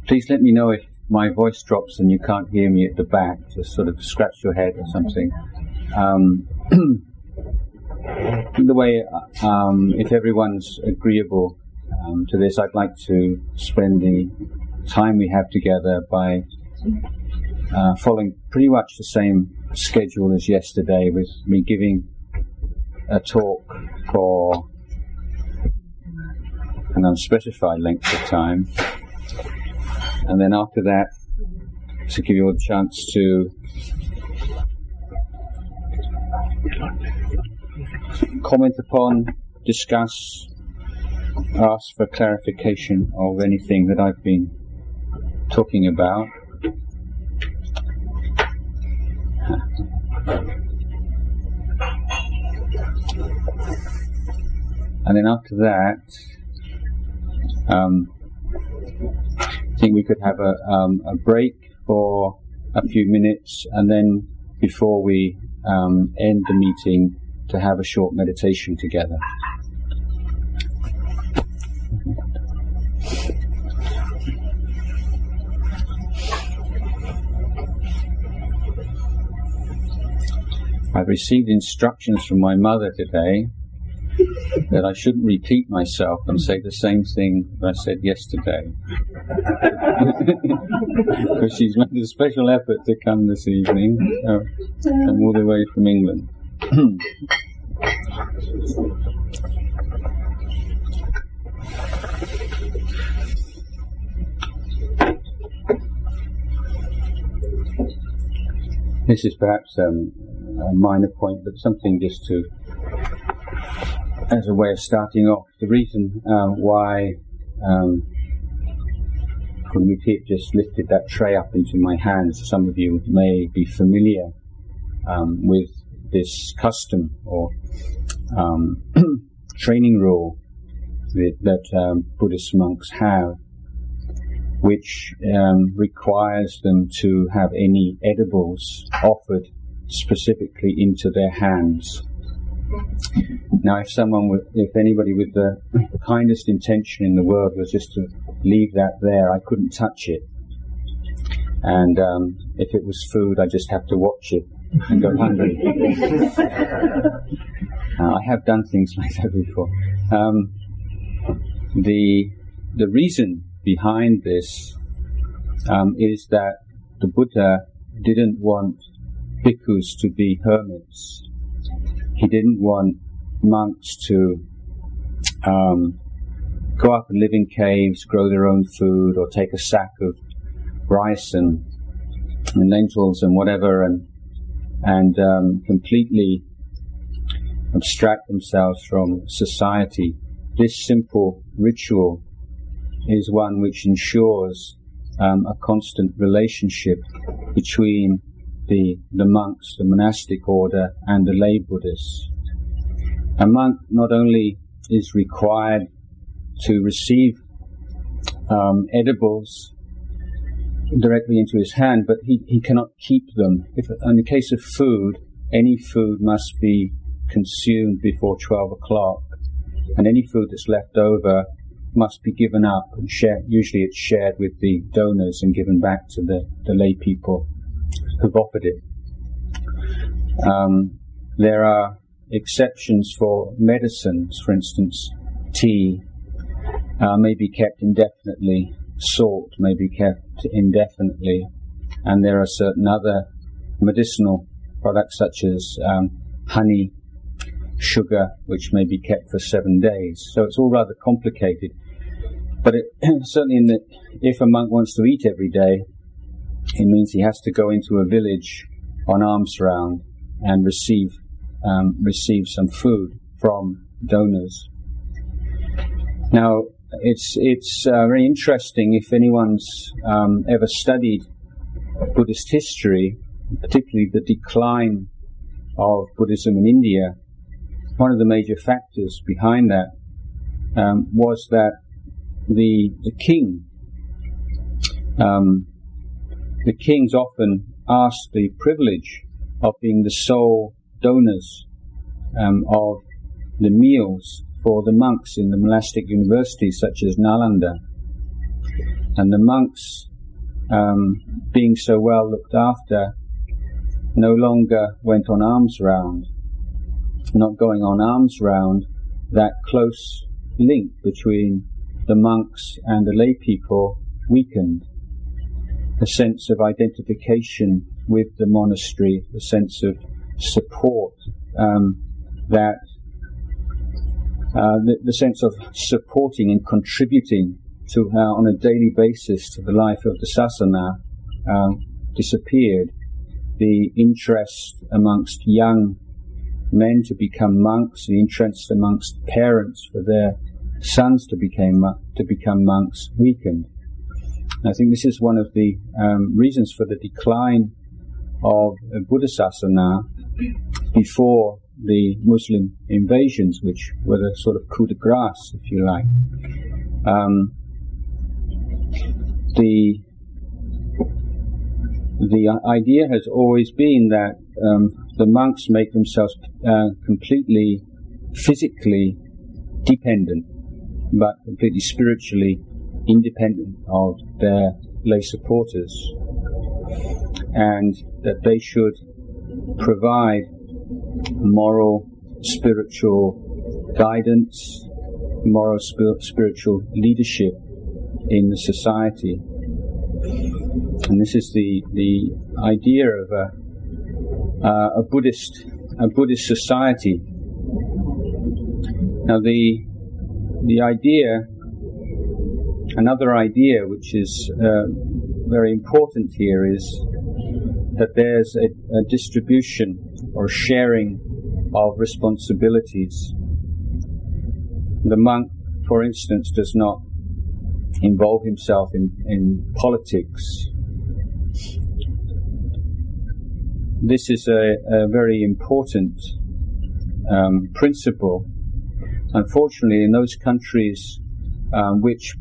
Please let me know if my voice drops and you can't hear me at the back. Just sort of scratch your head or something. The way, if everyone's agreeable to this, I'd like to spend the time we have together by following pretty much the same schedule as yesterday, with me giving a talk for an unspecified length of time, and then after that to give you a chance to comment upon, discuss, ask for clarification of anything that I've been talking about. And then after that, I think we could have a break for a few minutes, and then before we end the meeting, to have a short meditation together. I've received instructions from my mother today that I shouldn't repeat myself and say the same thing that I said yesterday. Because she's made a special effort to come this evening, come all the way from England. This is perhaps a minor point, but something just to, as a way of starting off. The reason why Kumiti just lifted that tray up into my hands, some of you may be familiar with this custom or training rule that Buddhist monks have, which requires them to have any edibles offered specifically into their hands. Now, if anybody with the kindest intention in the world was just to leave that there, I couldn't touch it. And if it was food, I just have to watch it and go hungry. I have done things like that before. The reason behind this is that the Buddha didn't want bhikkhus to be hermits. He didn't want monks to go up and live in caves, grow their own food, or take a sack of rice and lentils and whatever, and completely abstract themselves from society. This simple ritual is one which ensures a constant relationship between the monks, the monastic order, and the lay Buddhists. A monk not only is required to receive edibles directly into his hand, but he cannot keep them. If, in the case of food, any food must be consumed before 12 o'clock, and any food that's left over must be given up and shared. Usually it's shared with the donors and given back to the lay people who've offered it. There are exceptions for medicines. For instance, tea may be kept indefinitely, salt may be kept indefinitely, and there are certain other medicinal products such as honey, sugar, which may be kept for 7 days. So it's all rather complicated. But certainly if a monk wants to eat every day, it means he has to go into a village on alms round and receive some food from donors. Now, it's very interesting if anyone's ever studied Buddhist history, particularly the decline of Buddhism in India. One of the major factors behind that was that the kings often asked the privilege of being the sole donors of the meals for the monks in the monastic universities such as Nalanda And the monks, being so well looked after, no longer went on alms round. Not going on alms round, that close link between the monks and the lay people weakened. The sense of identification with the monastery, the sense of support, the sense of supporting and contributing to on a daily basis to the life of the sasana disappeared. The interest amongst young men to become monks, the interest amongst parents for their sons to become monks weakened. I think this is one of the reasons for the decline of Buddha Sasana before the Muslim invasions, which were the sort of coup de grace, if you like. The idea has always been that the monks make themselves completely physically dependent, but completely spiritually independent of their lay supporters, and that they should provide moral, spiritual guidance, moral, spiritual leadership in the society. And this is the idea of a Buddhist society. Now the idea, another idea which is very important here, is that there's a distribution or sharing of responsibilities. The monk, for instance, does not involve himself in politics. This is a very important principle. Unfortunately, in those countries which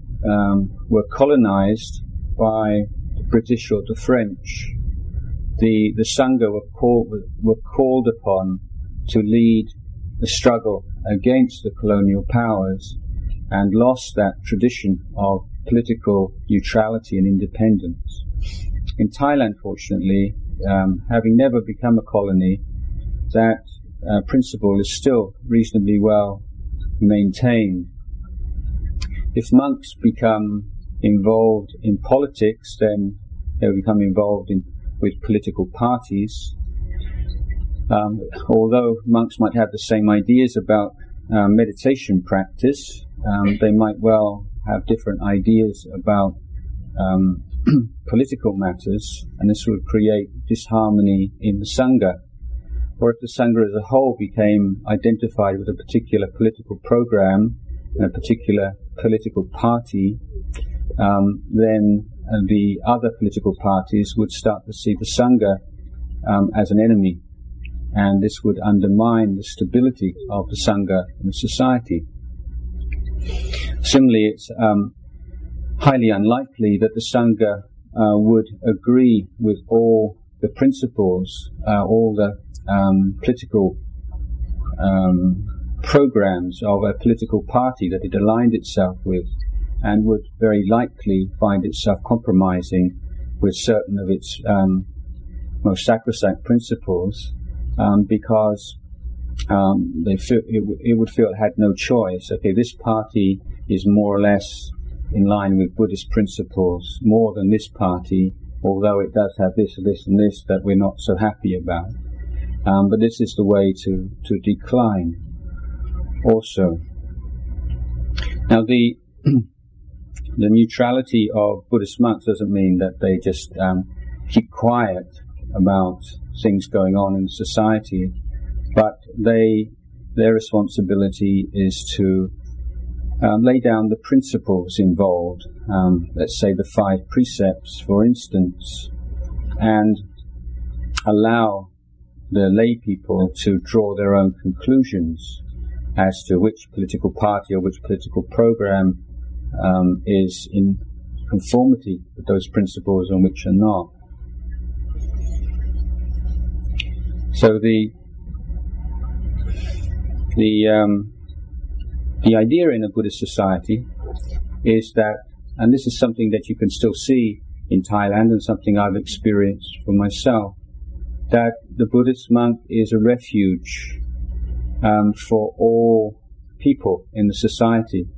were colonized by the British or the French, the Sangha were called upon to lead the struggle against the colonial powers, and lost that tradition of political neutrality and independence. In Thailand, fortunately, having never become a colony, that principle is still reasonably well maintained. If monks become involved in politics, then they'll become involved with political parties. Although monks might have the same ideas about meditation practice, they might well have different ideas about political matters, and this would create disharmony in the Sangha. Or if the Sangha as a whole became identified with a particular political program and a particular political party, then the other political parties would start to see the Sangha as an enemy, and this would undermine the stability of the Sangha in the society. Similarly, it's highly unlikely that the Sangha would agree with all the principles, all the political programs of a political party that it aligned itself with, and would very likely find itself compromising with certain of its most sacrosanct principles, because it would feel it had no choice. Okay, this party is more or less in line with Buddhist principles more than this party, although it does have this, this and this that we're not so happy about. But this is the way to decline also. Now the neutrality of Buddhist monks doesn't mean that they just keep quiet about things going on in society, but their responsibility is to lay down the principles involved, let's say the 5 precepts, for instance, and allow the lay people to draw their own conclusions as to which political party or which political program is in conformity with those principles and which are not. So the idea in a Buddhist society is that and this is something that you can still see in Thailand and something I've experienced for myself, that the Buddhist monk is a refuge for all people in the society,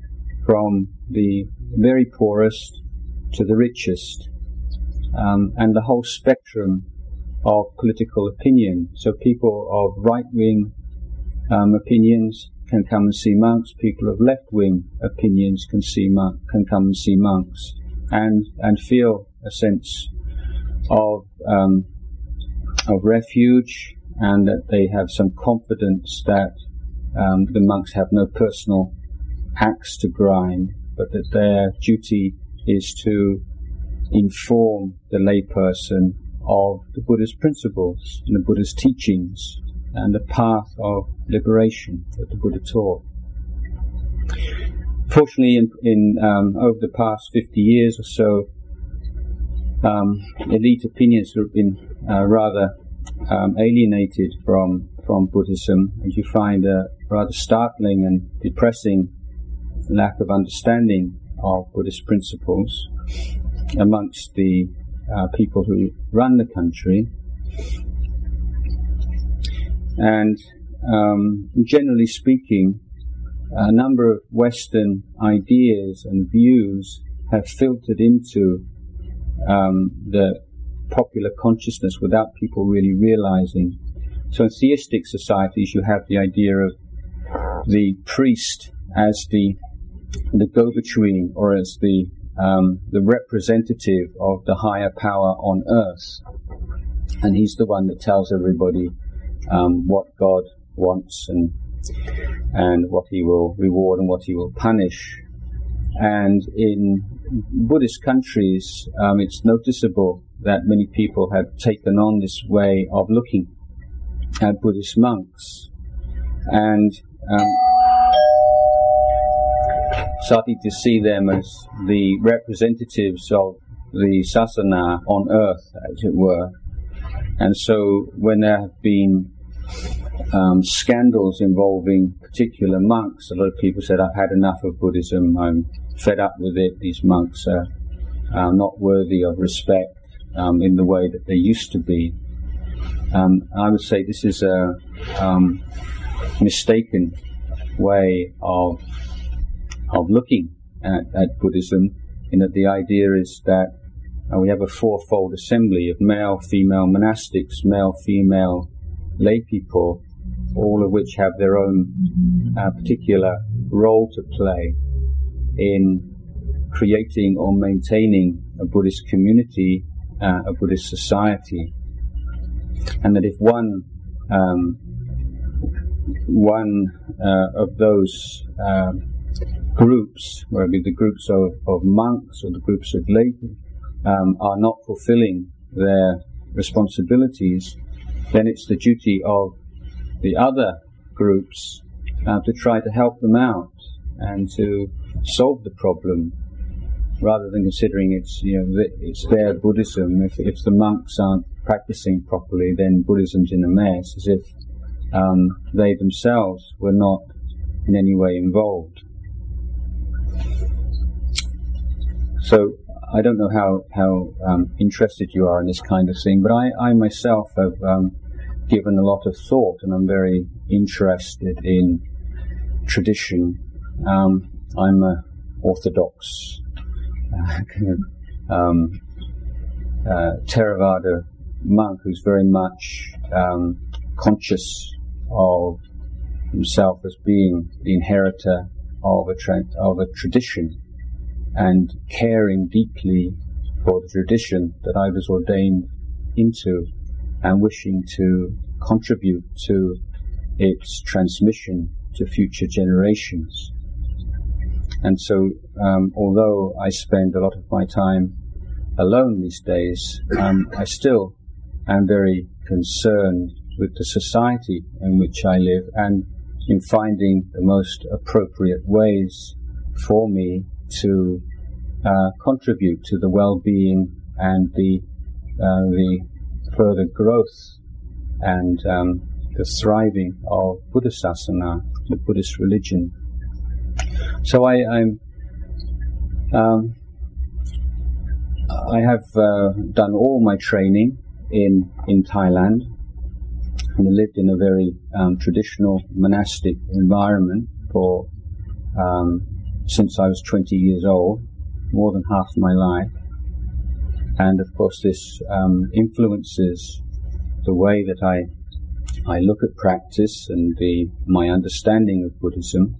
from the very poorest to the richest, and the whole spectrum of political opinion. So people of right-wing opinions can come and see monks, people of left-wing opinions can come and see monks, and feel a sense of refuge, and that they have some confidence that the monks have no personal axe to grind, but that their duty is to inform the layperson of the Buddha's principles and the Buddha's teachings and the path of liberation that the Buddha taught. Fortunately, in over the past 50 years or so, elite opinions have been rather alienated from Buddhism, and you find a rather startling and depressing lack of understanding of Buddhist principles amongst the people who run the country. And generally speaking, a number of Western ideas and views have filtered into the popular consciousness without people really realizing. So in theistic societies, you have the idea of the priest as the go-between, or as the representative of the higher power on earth, and he's the one that tells everybody what God wants and what he will reward and what he will punish. And in Buddhist countries, it's noticeable that many people have taken on this way of looking at Buddhist monks and starting to see them as the representatives of the sasana on earth, as it were. And so when there have been scandals involving particular monks, a lot of people said, I've had enough of Buddhism, I'm fed up with it, these monks are not worthy of respect in the way that they used to be. I would say this is a mistaken way of looking at Buddhism, in that the idea is that we have a fourfold assembly of male, female monastics, male, female lay people, all of which have their own particular role to play in creating or maintaining a Buddhist community, a Buddhist society. And that if one of those groups, whether it be the groups of monks or the groups of lay people, are not fulfilling their responsibilities, then it's the duty of the other groups to try to help them out and to solve the problem, rather than considering it's their Buddhism. If the monks aren't practicing properly, then Buddhism's in a mess, as if they themselves were not in any way involved. So I don't know how interested you are in this kind of thing, but I myself have given a lot of thought, and I'm very interested in tradition. I'm an orthodox Theravada monk who's very much conscious of himself as being the inheritor of a tradition, and caring deeply for the tradition that I was ordained into, and wishing to contribute to its transmission to future generations. And so, although I spend a lot of my time alone these days, I still am very concerned with the society in which I live, and in finding the most appropriate ways for me to contribute to the well-being and the further growth and the thriving of Buddhasasana, the Buddhist religion. So I'm I have done all my training in Thailand, and I lived in a very traditional monastic environment for since I was 20 years old, more than half my life. And of course this influences the way that I look at practice and my understanding of Buddhism.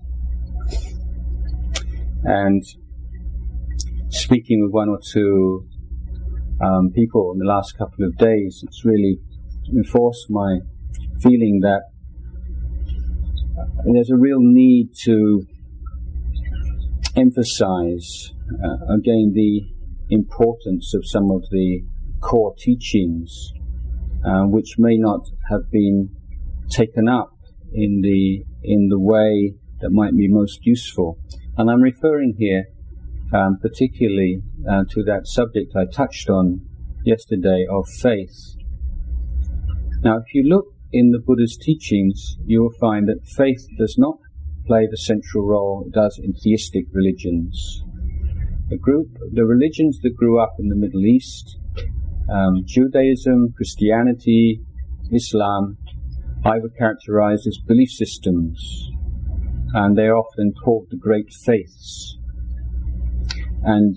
And speaking with one or two people in the last couple of days, it's really enforced my feeling that there's a real need to emphasize again the importance of some of the core teachings which may not have been taken up in the way that might be most useful. And I'm referring here particularly to that subject I touched on yesterday of faith. Now, if you look in the Buddha's teachings, you will find that faith does not play the central role it does in theistic religions. The religions that grew up in the Middle East, Judaism, Christianity, Islam, I would characterize as belief systems, and they are often called the great faiths. And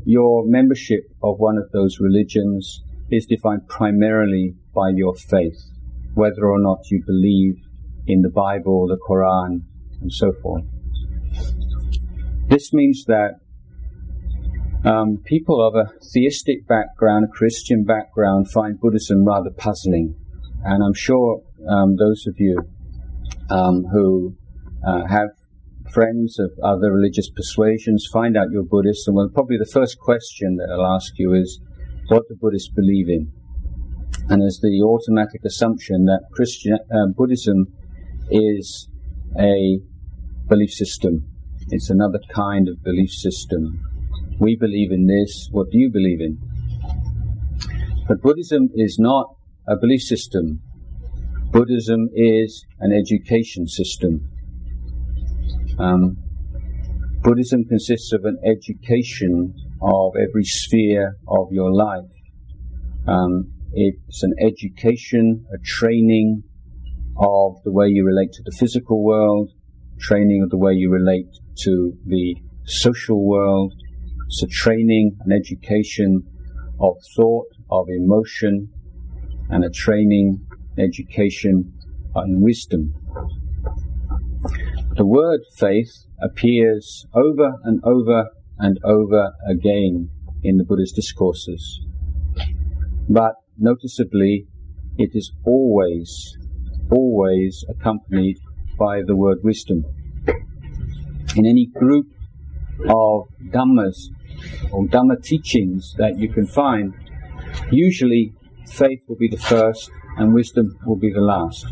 your membership of one of those religions is defined primarily by your faith, whether or not you believe in the Bible, the Quran, and so forth. This means that people of a theistic background, a Christian background, find Buddhism rather puzzling. And I'm sure those of you who have friends of other religious persuasions find out you're Buddhist, and well, probably the first question that I'll ask you is, what do Buddhists believe in? And there's the automatic assumption that Buddhism is a belief system. It's another kind of belief system. We believe in this, what do you believe in? But Buddhism is not a belief system. Buddhism is an education system. Buddhism consists of an education of every sphere of your life. It's an education, a training of the way you relate to the physical world, training of the way you relate to the social world. It's a training, an education of thought, of emotion, and a training, education, and wisdom. The word faith appears over and over and over again in the Buddha's discourses. But noticeably, it is always accompanied by the word wisdom. In any group of Dhammas or Dhamma teachings that you can find, usually faith will be the first and wisdom will be the last.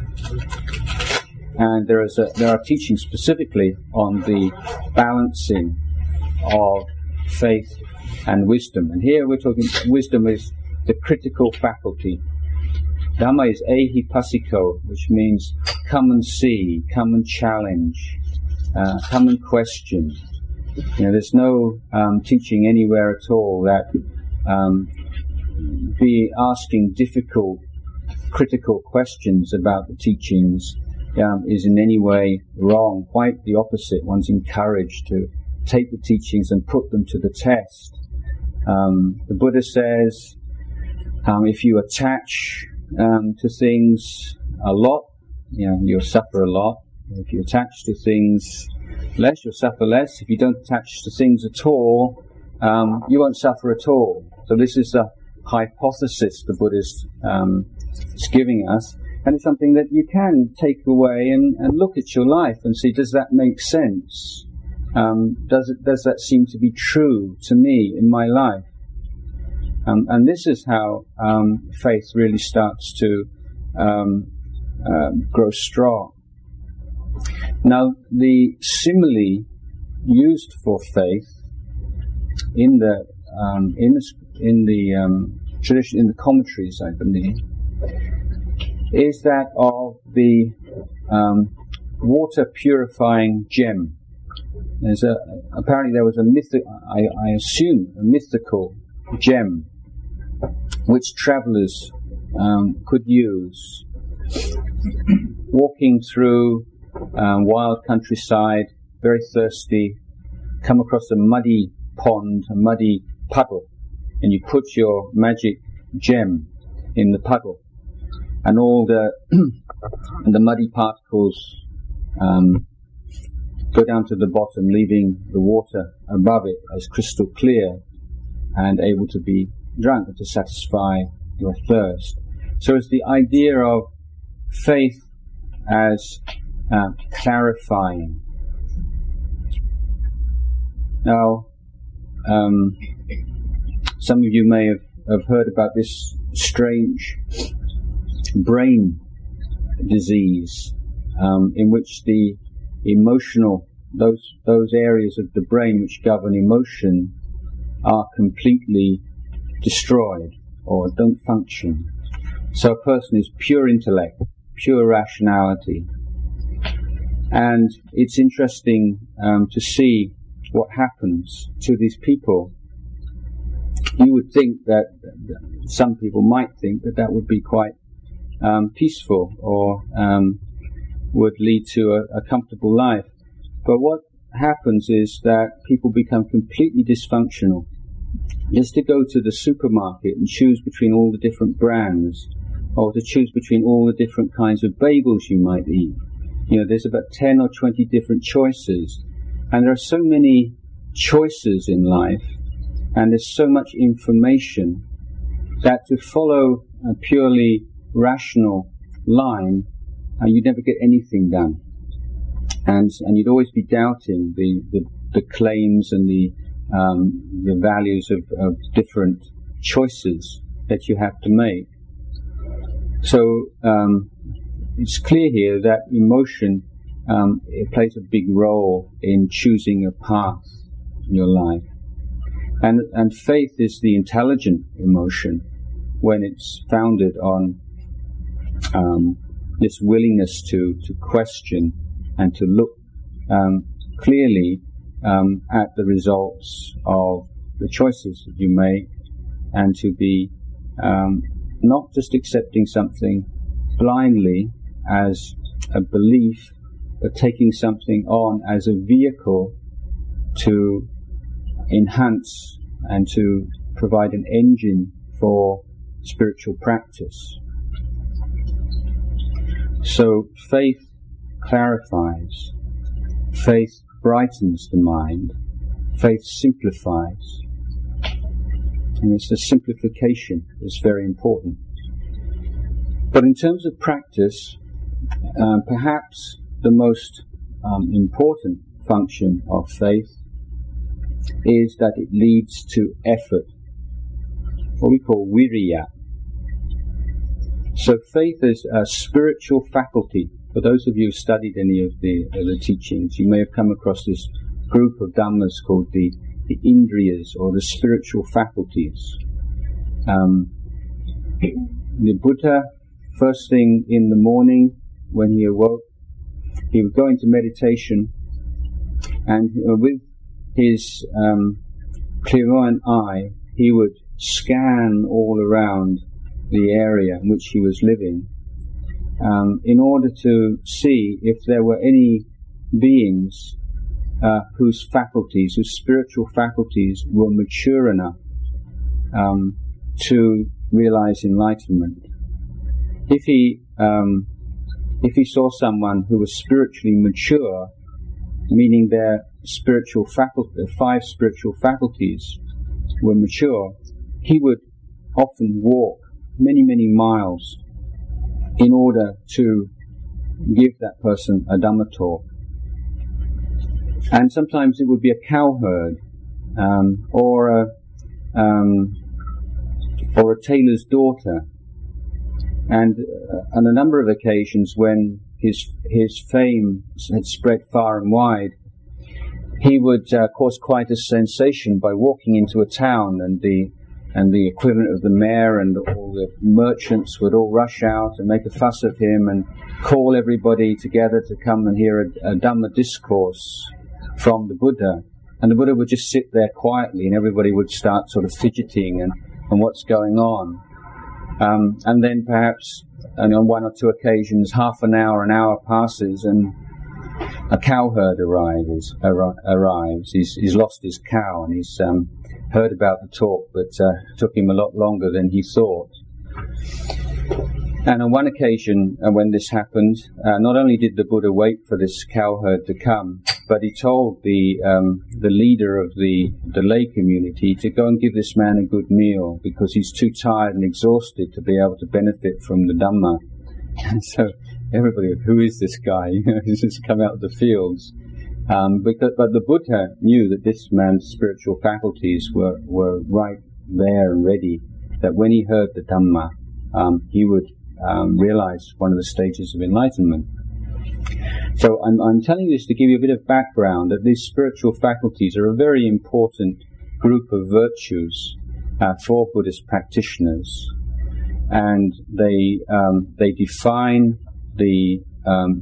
And there are teachings specifically on the balancing of faith and wisdom. And here we're talking, wisdom is the critical faculty. Dhamma is ehipassiko, which means come and see, come and challenge, come and question. There's no teaching anywhere at all that be asking difficult, critical questions about the teachings is in any way wrong. Quite the opposite. One's encouraged to take the teachings and put them to the test. The Buddha says, if you attach to things a lot, you'll suffer a lot. If you attach to things less, you'll suffer less. If you don't attach to things at all, you won't suffer at all. So this is a hypothesis the Buddha is giving us, and it's something that you can take away and look at your life and see, does that make sense? Does that seem to be true to me in my life? And this is how faith really starts to grow strong. Now, the simile used for faith in the tradition, in the commentaries, I believe, is that of the water purifying gem. Apparently there was I assume a mythical gem which travellers could use. Walking through wild countryside, very thirsty, come across a muddy pond, a muddy puddle, and you put your magic gem in the puddle, and all the muddy particles go down to the bottom, leaving the water above it as crystal clear and able to be drunk to satisfy your thirst. So it's the idea of faith as clarifying. Now, some of you may have heard about this strange brain disease in which the emotional, those areas of the brain which govern emotion are completely destroyed or don't function. So a person is pure intellect, pure rationality. And it's interesting to see what happens to these people. You would think that, some people might think that would be quite peaceful or would lead to a comfortable life. But what happens is that people become completely dysfunctional. Just to go to the supermarket and choose between all the different brands, or to choose between all the different kinds of bagels you might eat. You know, there's about 10 or 20 different choices. And there are so many choices in life, and there's so much information, that to follow a purely rational line, you'd never get anything done. And you'd always be doubting the claims and the values of different choices that you have to make. So it's clear here that emotion it plays a big role in choosing a path in your life. And faith is the intelligent emotion when it's founded on this willingness to question and to look clearly at the results of the choices that you make, and to be not just accepting something blindly as a belief, but taking something on as a vehicle to enhance and to provide an engine for spiritual practice. So faith clarifies, faith brightens the mind, faith simplifies, and it's the simplification that's very important. But in terms of practice, perhaps the most important function of faith is that it leads to effort, what we call viriya. So faith is a spiritual faculty. For those of you who studied any of the teachings, you may have come across this group of dhammas called the indriyas, or the spiritual faculties. The Buddha, first thing in the morning when he awoke, he would go into meditation, and with his clairvoyant eye, he would scan all around the area in which he was living, in order to see if there were any beings whose faculties, whose spiritual faculties were mature enough to realize enlightenment. If he saw someone who was spiritually mature, meaning their spiritual faculty, 5 spiritual faculties were mature, he would often walk many, many miles in order to give that person a Dhamma talk. And sometimes it would be a cowherd, or a tailor's daughter. And on a number of occasions when his fame had spread far and wide, he would cause quite a sensation by walking into a town, and the equivalent of the mayor and all the merchants would all rush out and make a fuss of him and call everybody together to come and hear a Dhamma Discourse from the Buddha. And the Buddha would just sit there quietly, and everybody would start sort of fidgeting and what's going on. And then perhaps, and on one or two occasions, half an hour passes, and a cowherd arrives. He's lost his cow, and he's heard about the talk, but took him a lot longer than he thought. And on one occasion, when this happened, not only did the Buddha wait for this cowherd to come, but he told the leader of the lay community to go and give this man a good meal, because he's too tired and exhausted to be able to benefit from the Dhamma. And so everybody, who is this guy? He's just come out of the fields. But the Buddha knew that this man's spiritual faculties were right there and ready, that when he heard the Dhamma, he would realize one of the stages of enlightenment. So I'm telling you this to give you a bit of background, that these spiritual faculties are a very important group of virtues for Buddhist practitioners, and they define the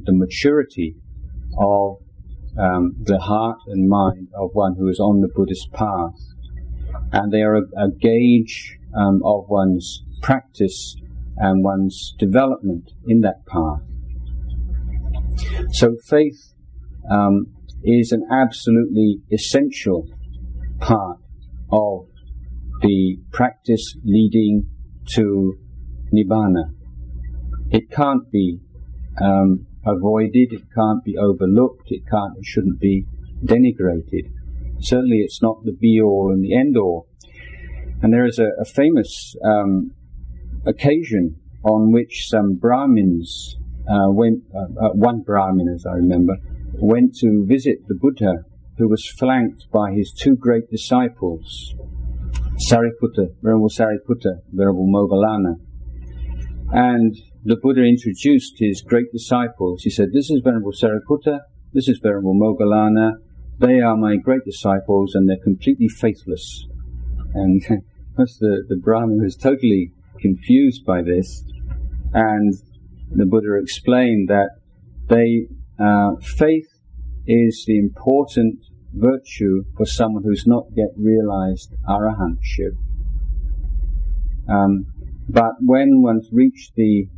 maturity of the heart and mind of one who is on the Buddhist path, and they are a gauge of one's practice and one's development in that path. So faith is an absolutely essential part of the practice leading to Nibbana. It can't be avoided, it can't be overlooked, it shouldn't be denigrated. Certainly it's not the be-all and the end-all. And there is a famous occasion on which some Brahmins one Brahmin, as I remember, went to visit the Buddha, who was flanked by his two great disciples, Venerable Sariputta, Venerable Moggallana. And the Buddha introduced his great disciples. He said, "This is Venerable Sariputta, this is Venerable Moggallana, they are my great disciples, and they're completely faithless." And the Brahmin was totally confused by this, and the Buddha explained that faith is the important virtue for someone who's not yet realized arahantship. But when one's reached the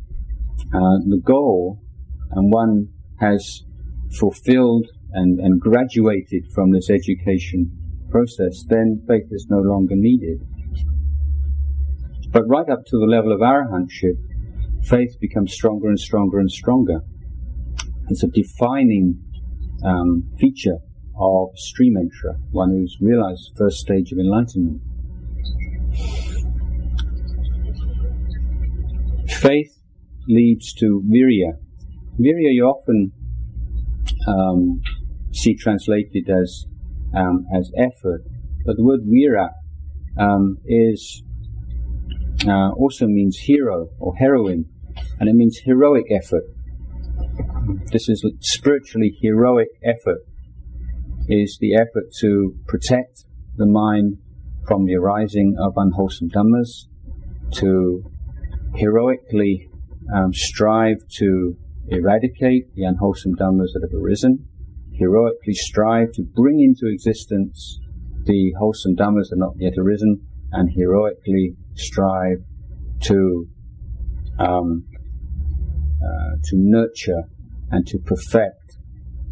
goal, and one has fulfilled and graduated from this education process, then faith is no longer needed. But right up to the level of arahantship, faith becomes stronger and stronger and stronger. It's a defining feature of stream enterer, one who's realized the first stage of enlightenment. Faith leads to virya. Virya you often see translated as effort, but the word vira also means hero or heroine, and it means heroic effort. This is spiritually heroic effort, is the effort to protect the mind from the arising of unwholesome dhammas, to heroically strive to eradicate the unwholesome dhammas that have arisen, heroically strive to bring into existence the wholesome dhammas that have not yet arisen, and heroically strive to nurture and to perfect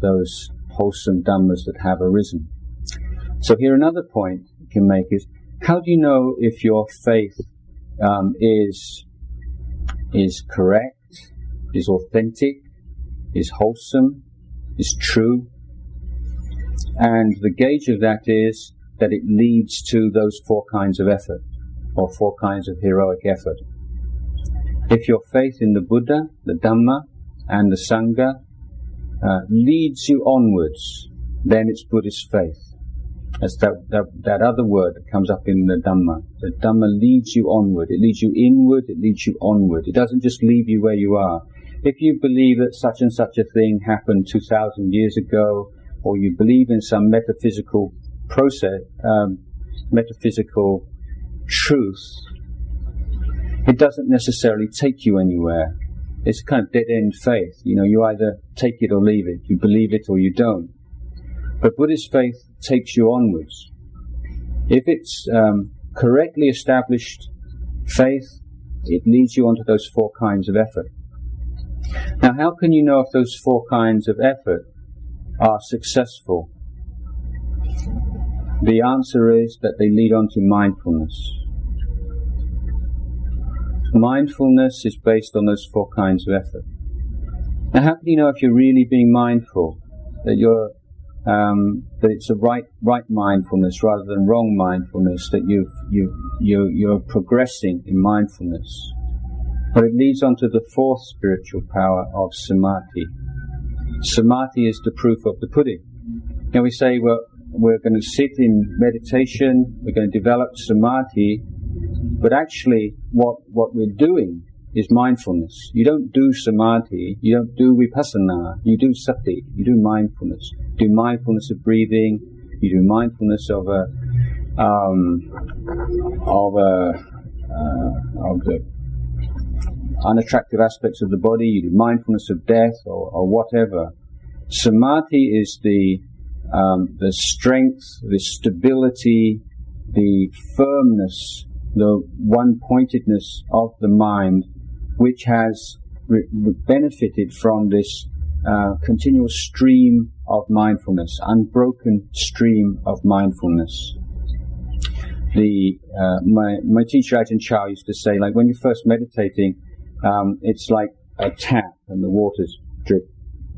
those wholesome dhammas that have arisen. So here another point you can make is, how do you know if your faith is correct, is authentic, is wholesome, is true? And the gauge of that is that it leads to those four kinds of effort, or four kinds of heroic effort. If your faith in the Buddha, the Dhamma, and the Sangha leads you onwards, then it's Buddhist faith. That's that other word that comes up in the Dhamma. The Dhamma leads you onward. It leads you inward, it leads you onward. It doesn't just leave you where you are. If you believe that such and such a thing happened 2,000 years ago, or you believe in some metaphysical process, metaphysical truth, it doesn't necessarily take you anywhere. It's a kind of dead-end faith. You know, you either take it or leave it. You believe it or you don't. But Buddhist faith takes you onwards. If it's correctly established faith, it leads you onto those four kinds of effort. Now, how can you know if those four kinds of effort are successful? The answer is that they lead on to mindfulness. Mindfulness is based on those four kinds of effort. Now, how can you know if you're really being mindful, that that it's a right mindfulness rather than wrong mindfulness, that you're progressing in mindfulness? But it leads on to the fourth spiritual power of samadhi. Samadhi is the proof of the pudding. Now we say, well, we're going to sit in meditation, we're going to develop samadhi, but actually what we're doing is mindfulness. You don't do samadhi, you don't do vipassana, you do sati, you do mindfulness. You do mindfulness of breathing, you do mindfulness of the unattractive aspects of the body, you do mindfulness of death or whatever. Samadhi is the strength, the stability, the firmness, the one-pointedness of the mind, which has benefited from this continual stream of mindfulness, unbroken stream of mindfulness. My teacher Ajahn used to say, like, when you're first meditating, it's like a tap and the water's drip,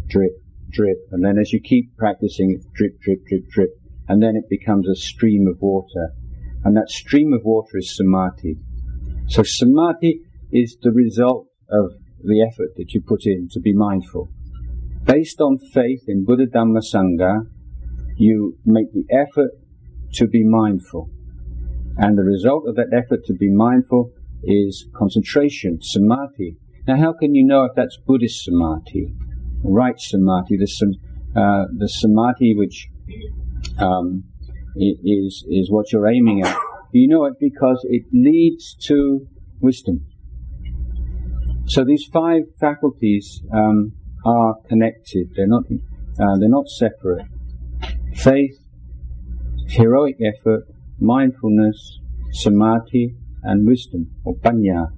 drip, drip, and then as you keep practicing, it's drip, drip, drip, drip, and then it becomes a stream of water, and that stream of water is samadhi. So samadhi is the result of the effort that you put in to be mindful. Based on faith in Buddha, Dhamma, Sangha, you make the effort to be mindful, and the result of that effort to be mindful is concentration, samadhi. Now, how can you know if that's Buddhist samadhi, right samadhi, the samadhi which is what you're aiming at? You know it because it leads to wisdom. So these five faculties are connected. They're not separate. Faith, heroic effort, mindfulness, samadhi, and wisdom, or panya.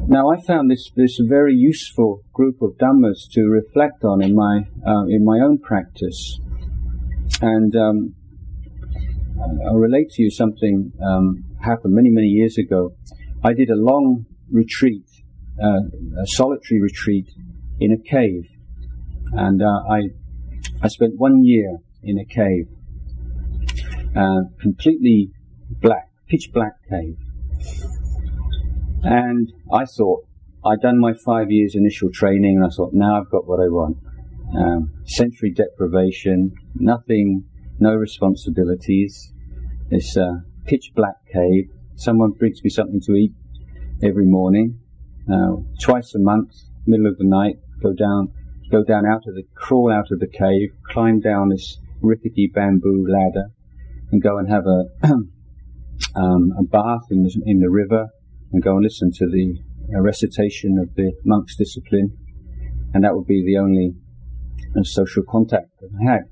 Now, I found this a very useful group of dhammas to reflect on in my own practice, and I'll relate to you something happened many years ago. I did a long retreat, a solitary retreat in a cave, and I spent 1 year in a cave, completely black, pitch black cave. And I thought, I'd done my 5 years initial training, and I thought, now I've got what I want. Sensory deprivation, nothing, no responsibilities. This pitch black cave. Someone brings me something to eat every morning. Twice a month, middle of the night, crawl out of the cave, climb down this rickety bamboo ladder, and go and have a bath in the river, and go and listen to the recitation of the monk's discipline, and that would be the only social contact that I had.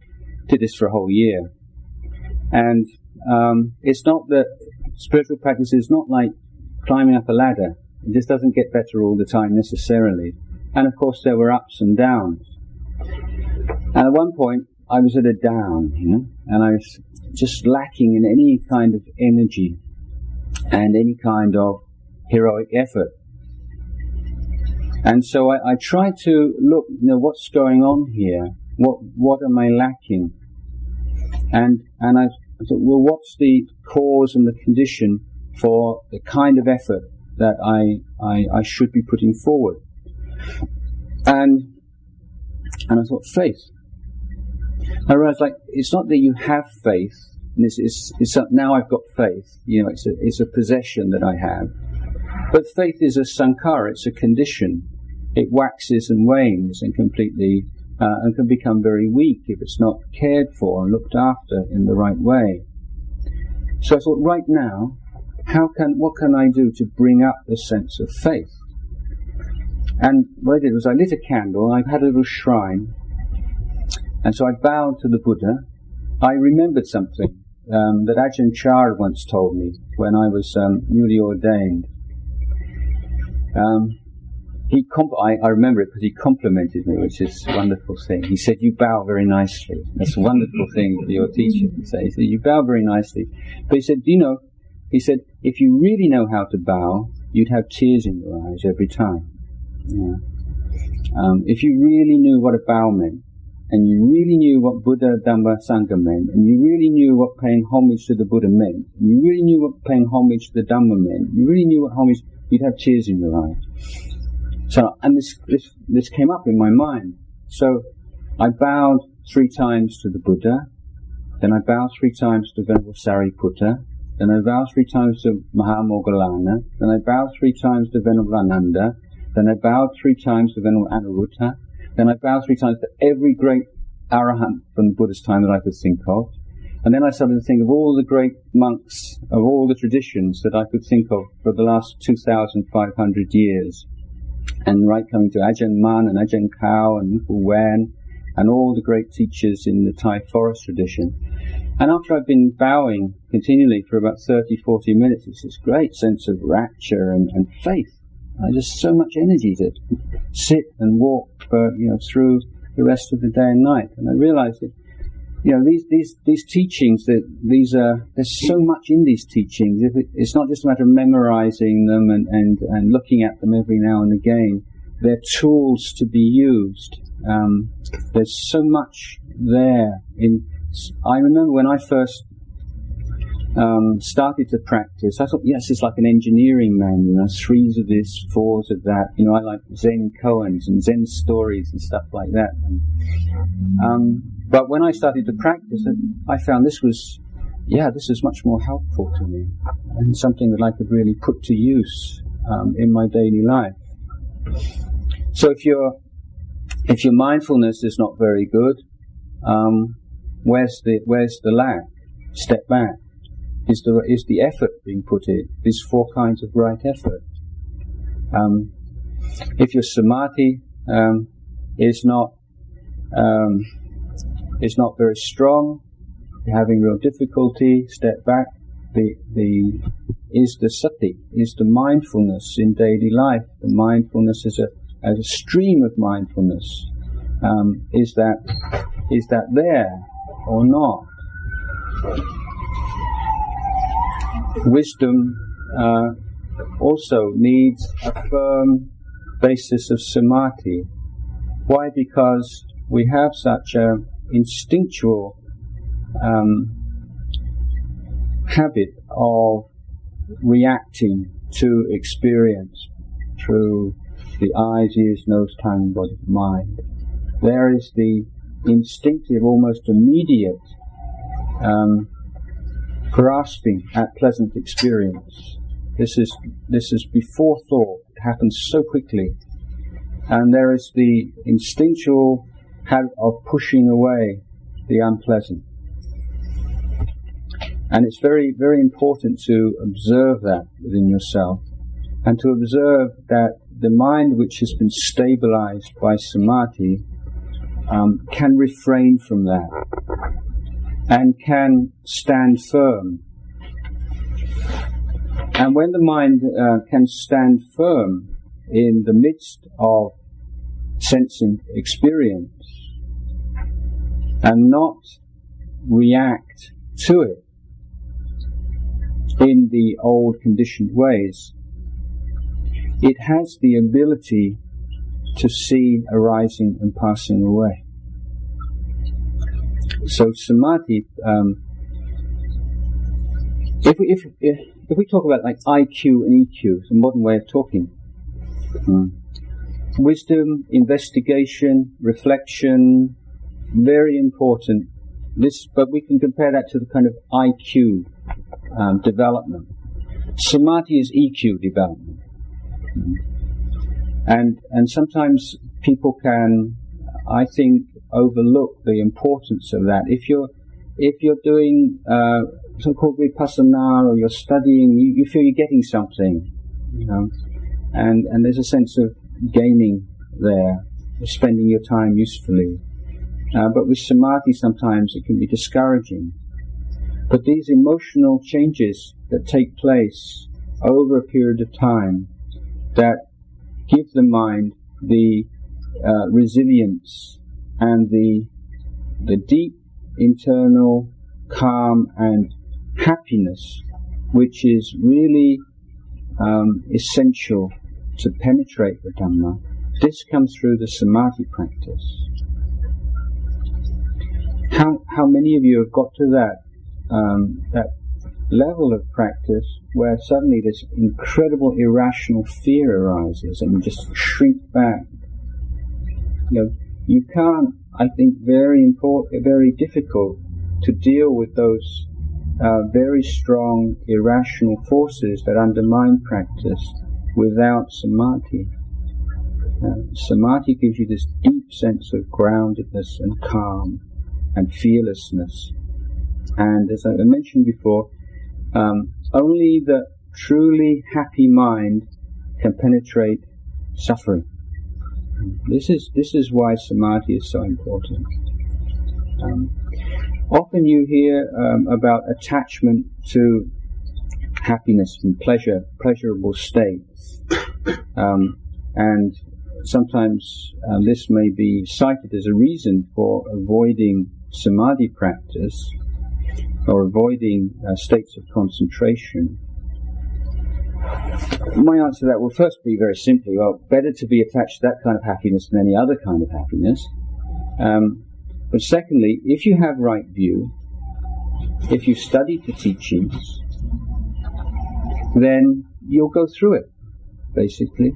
Did this for a whole year, and it's not that spiritual practice is not like climbing up a ladder. It just doesn't get better all the time necessarily, and of course there were ups and downs. And at one point I was at a down, and I was just lacking in any kind of energy and any kind of heroic effort. And so I tried to look, what's going on here? What am I lacking? And I thought, well, what's the cause and the condition for the kind of effort that I should be putting forward? And I thought, faith. I realized, it's not that you have faith. Now I've got faith. It's a possession that I have. But faith is a sankhara. It's a condition. It waxes and wanes and completely and can become very weak if it's not cared for and looked after in the right way. So I thought, right now, what can I do to bring up the sense of faith? And what I did was I lit a candle. I had a little shrine, And so I bowed to the Buddha. I remembered something that Ajahn Char once told me when I was newly ordained. I remember it because he complimented me, which is a wonderful thing. He said, "You bow very nicely." That's a wonderful thing for your teacher to say. He said, "You bow very nicely." But he said, he said, if you really know how to bow, you'd have tears in your eyes every time. Yeah. If you really knew what a bow meant, and you really knew what Buddha, Dhamma, Sangha meant, and you really knew what paying homage to the Buddha meant, and you really knew what paying homage to the Dhamma meant, you really knew what homage, you'd have tears in your eyes. So, and this came up in my mind. So, I bowed 3 times to the Buddha, then I bowed 3 times to Venerable Sariputta, then I bowed 3 times to Mahamoggallana, then I bowed 3 times to Venerable Ananda, then I bowed 3 times to Venerable Anuruddha, then I bowed 3 times to every great arahant from the Buddha's time that I could think of. And then I started to think of all the great monks of all the traditions that I could think of for the last 2,500 years. And right coming to Ajahn Mun and Ajahn Kao and Wu Wan and all the great teachers in the Thai forest tradition. And after I've been bowing continually for about 30-40 minutes, it's this great sense of rapture and faith. Just so much energy to sit and walk for, through the rest of the day and night. And I realized that, these teachings, there's so much in these teachings. It's not just a matter of memorizing them and looking at them every now and again. They're tools to be used. There's so much there. I remember when I first started to practice, I thought, yes, it's like an engineering manual, 3s of this, 4s of that. I like Zen koans and Zen stories and stuff like that. But when I started to practice it, I found this was much more helpful to me and something that I could really put to use in my daily life. So if your mindfulness is not very good, where's the lack? Step back. Is the effort being put in? These 4 kinds of right effort. If your samadhi is not very strong, you're having real difficulty, step back. Is the sati, is the mindfulness in daily life, the mindfulness as a stream of mindfulness, is that there or not? Wisdom also needs a firm basis of samadhi. Why? Because we have such a instinctual habit of reacting to experience through the eyes, ears, nose, tongue, body, mind. There is the instinctive, almost immediate grasping at pleasant experience. This is before thought. It happens so quickly. And there is the instinctual habit of pushing away the unpleasant. And it's very, very important to observe that within yourself, and to observe that the mind which has been stabilized by samadhi can refrain from that and can stand firm. And when the mind can stand firm in the midst of sensing experience and not react to it in the old conditioned ways, it has the ability to see arising and passing away. So samadhi, if we talk about like IQ and EQ, it's a modern way of talking. Wisdom, investigation, reflection, very important. But we can compare that to the kind of IQ development. Samadhi is EQ development. And sometimes people can, I think, overlook the importance of that. If you're doing so-called vipassana, or you're studying, you feel you're getting something, and there's a sense of gaining there, spending your time usefully. But with samadhi sometimes it can be discouraging. But these emotional changes that take place over a period of time that give the mind the resilience and the deep internal calm and happiness which is really essential to penetrate the Dhamma, this comes through the samadhi practice. How many of you have got to that level of practice where suddenly this incredible irrational fear arises and you just shrink back? You can't, I think, very difficult to deal with those very strong irrational forces that undermine practice without samadhi. Samadhi gives you this deep sense of groundedness and calm and fearlessness. And as I mentioned before, only the truly happy mind can penetrate suffering. This is why samadhi is so important. Often you hear about attachment to happiness and pleasurable states, and sometimes this may be cited as a reason for avoiding samadhi practice or avoiding states of concentration. My answer to that will first be very simply, well, better to be attached to that kind of happiness than any other kind of happiness. But secondly, if you have right view, if you study the teachings, then you'll go through it, basically.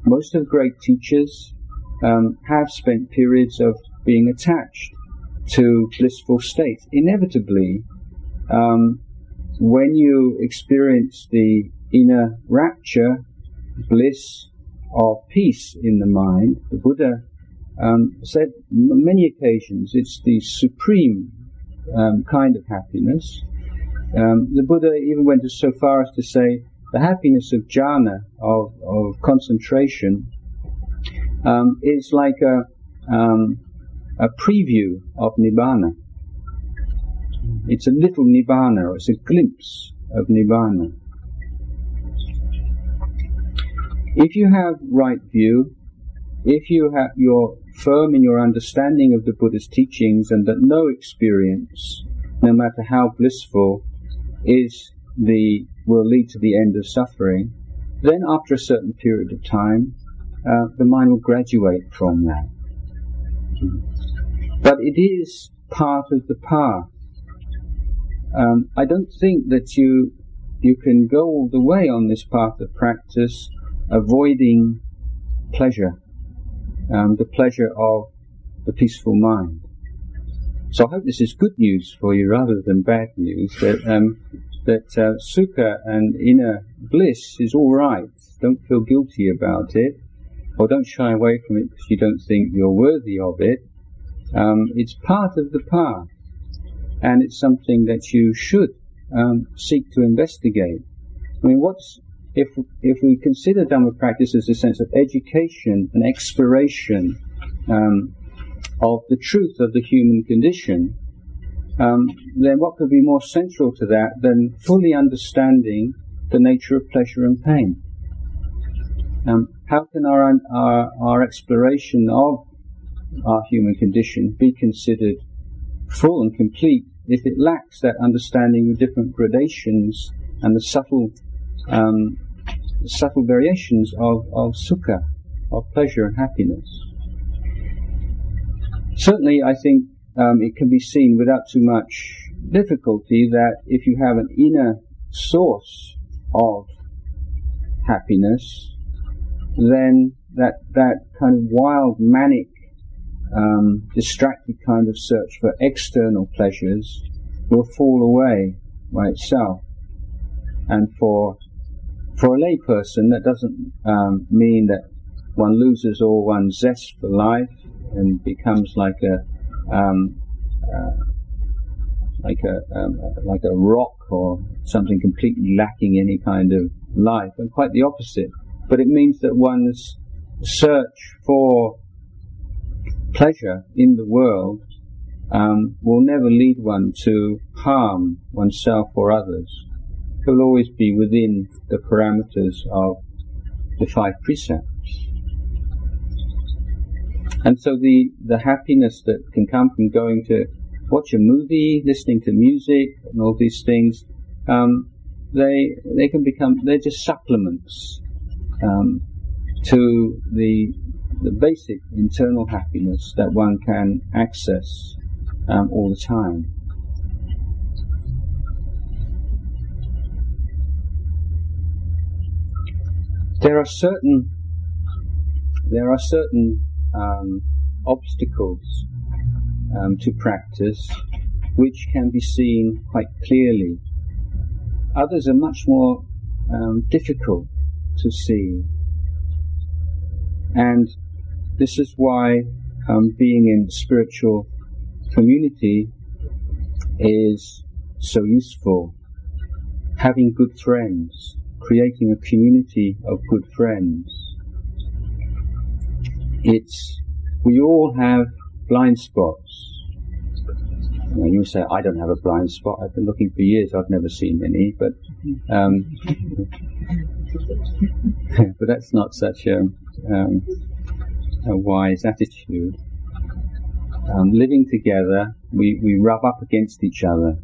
Most of great teachers have spent periods of being attached to blissful states. Inevitably, when you experience the inner rapture, bliss of peace in the mind, the Buddha said on many occasions it's the supreme kind of happiness. The Buddha even went so far as to say the happiness of jhana, of concentration, is like a preview of nibbana. It's a little nibbana, or it's a glimpse of nibbana. If you have right view, if you're firm in your understanding of the Buddha's teachings, and that no experience, no matter how blissful, will lead to the end of suffering, then after a certain period of time, the mind will graduate from that. But it is part of the path. I don't think that you can go all the way on this path of practice avoiding pleasure, the pleasure of the peaceful mind. So I hope this is good news for you rather than bad news, that sukha and inner bliss is all right. Don't feel guilty about it, or don't shy away from it because you don't think you're worthy of it. It's part of the path, and it's something that you should seek to investigate. I mean, if we consider Dhamma practice as a sense of education and exploration of the truth of the human condition, then what could be more central to that than fully understanding the nature of pleasure and pain? How can our exploration of our human condition be considered full and complete if it lacks that understanding of different gradations and the subtle variations of sukha, of pleasure and happiness? Certainly, I think it can be seen without too much difficulty that if you have an inner source of happiness, then that kind of wild, manic, distracted kind of search for external pleasures will fall away by itself. And for a lay person, that doesn't mean that one loses all one's zest for life and becomes like a rock or something completely lacking any kind of life, and quite the opposite. But it means that one's search for pleasure in the world will never lead one to harm oneself or others. It will always be within the parameters of the 5 precepts. And so the happiness that can come from going to watch a movie, listening to music, and all these things, they can become, they're just supplements to the basic internal happiness that one can access all the time. There are certain obstacles to practice which can be seen quite clearly. Others are much more difficult to see, and this is why being in spiritual community is so useful. Having good friends, creating a community of good friends. We all have blind spots. You say, I don't have a blind spot. I've been looking for years. I've never seen any, but but that's not such a wise attitude. Living together, we rub up against each other.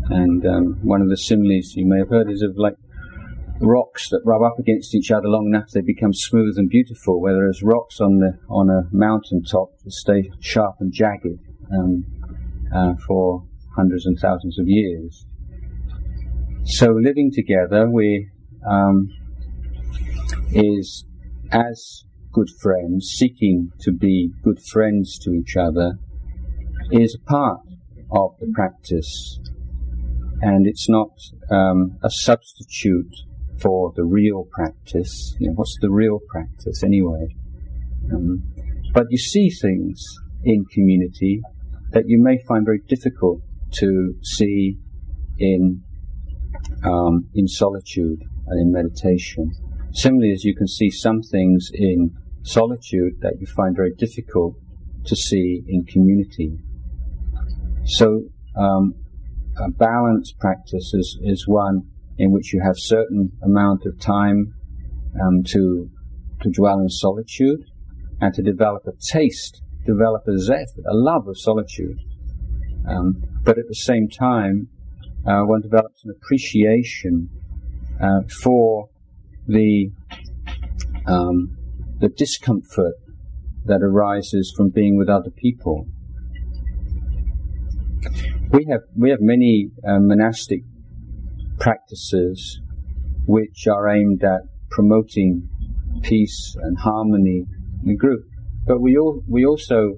And one of the similes you may have heard is of like rocks that rub up against each other long enough they become smooth and beautiful, whereas rocks on a mountain top stay sharp and jagged for hundreds and thousands of years. So living together, we is as good friends, seeking to be good friends to each other, is a part of the practice, and it's not a substitute for the real practice. You know, what's the real practice anyway? But you see things in community that you may find very difficult to see in solitude and in meditation. Similarly, as you can see some things in solitude that you find very difficult to see in community. So a balanced practice is one in which you have certain amount of time to dwell in solitude and to develop a taste, develop a love of solitude. But at the same time, one develops an appreciation for the discomfort that arises from being with other people. We have many monastic practices which are aimed at promoting peace and harmony in the group, but we also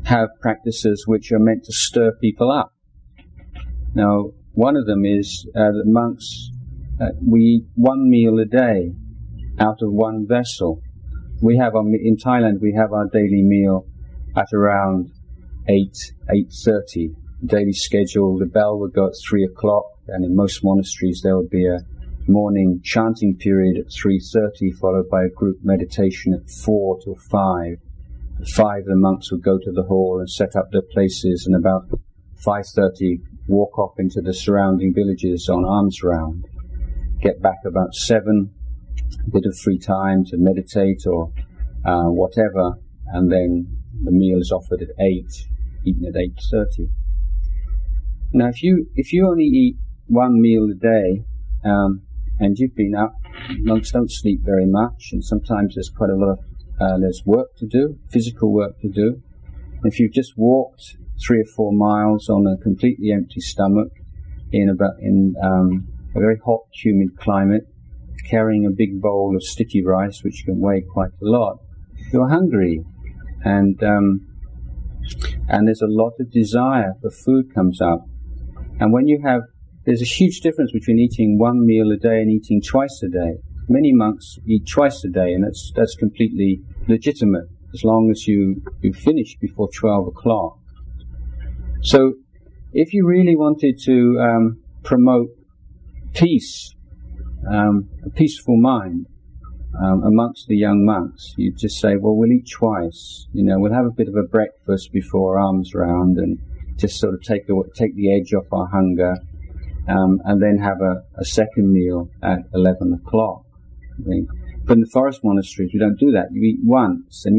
have practices which are meant to stir people up. Now, one of them is that monks we eat one meal a day out of one vessel. In Thailand we have our daily meal at around 8:30. Daily schedule, the bell would go at 3 o'clock, and in most monasteries there would be a morning chanting period at 3:30, followed by a group meditation at 4 till 5. At 5 the monks would go to the hall and set up their places, and about 5:30 walk off into the surrounding villages on alms round. Get back about 7, a bit of free time to meditate or whatever, and then the meal is offered at 8, eaten at 8:30. Now, if you only eat one meal a day, and you've been up, monks don't sleep very much, and sometimes there's quite a lot of there's work to do, physical work to do. If you've just walked 3 or 4 miles on a completely empty stomach in a very hot, humid climate, carrying a big bowl of sticky rice, which can weigh quite a lot, you're hungry, and there's a lot of desire for food comes up. And when there's a huge difference between eating one meal a day and eating twice a day. Many monks eat twice a day, and that's completely legitimate, as long as you finish before 12 o'clock. So, if you really wanted to promote peace, a peaceful mind, amongst the young monks, you just say, well, we'll eat twice. We'll have a bit of a breakfast before alms round and just sort of take the edge off our hunger, and then have a second meal at 11 o'clock. But in the forest monasteries, we don't do that. You eat once, and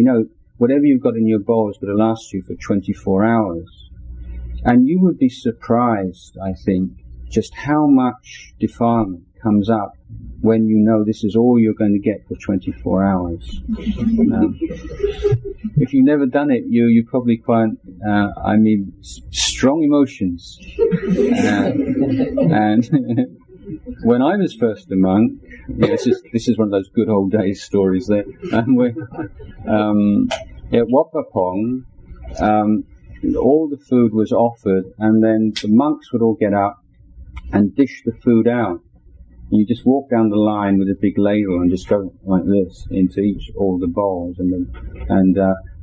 whatever you've got in your bowl is going to last you for 24 hours. And you would be surprised, I think, just how much defilement comes up when you know this is all you're going to get for 24 hours. If you've never done it, you probably quite, strong emotions. And when I was first a monk, this is one of those good old days stories there. At Wapapong, all the food was offered, and then the monks would all get up and dish the food out. You just walk down the line with a big ladle and just go like this into all the bowls, and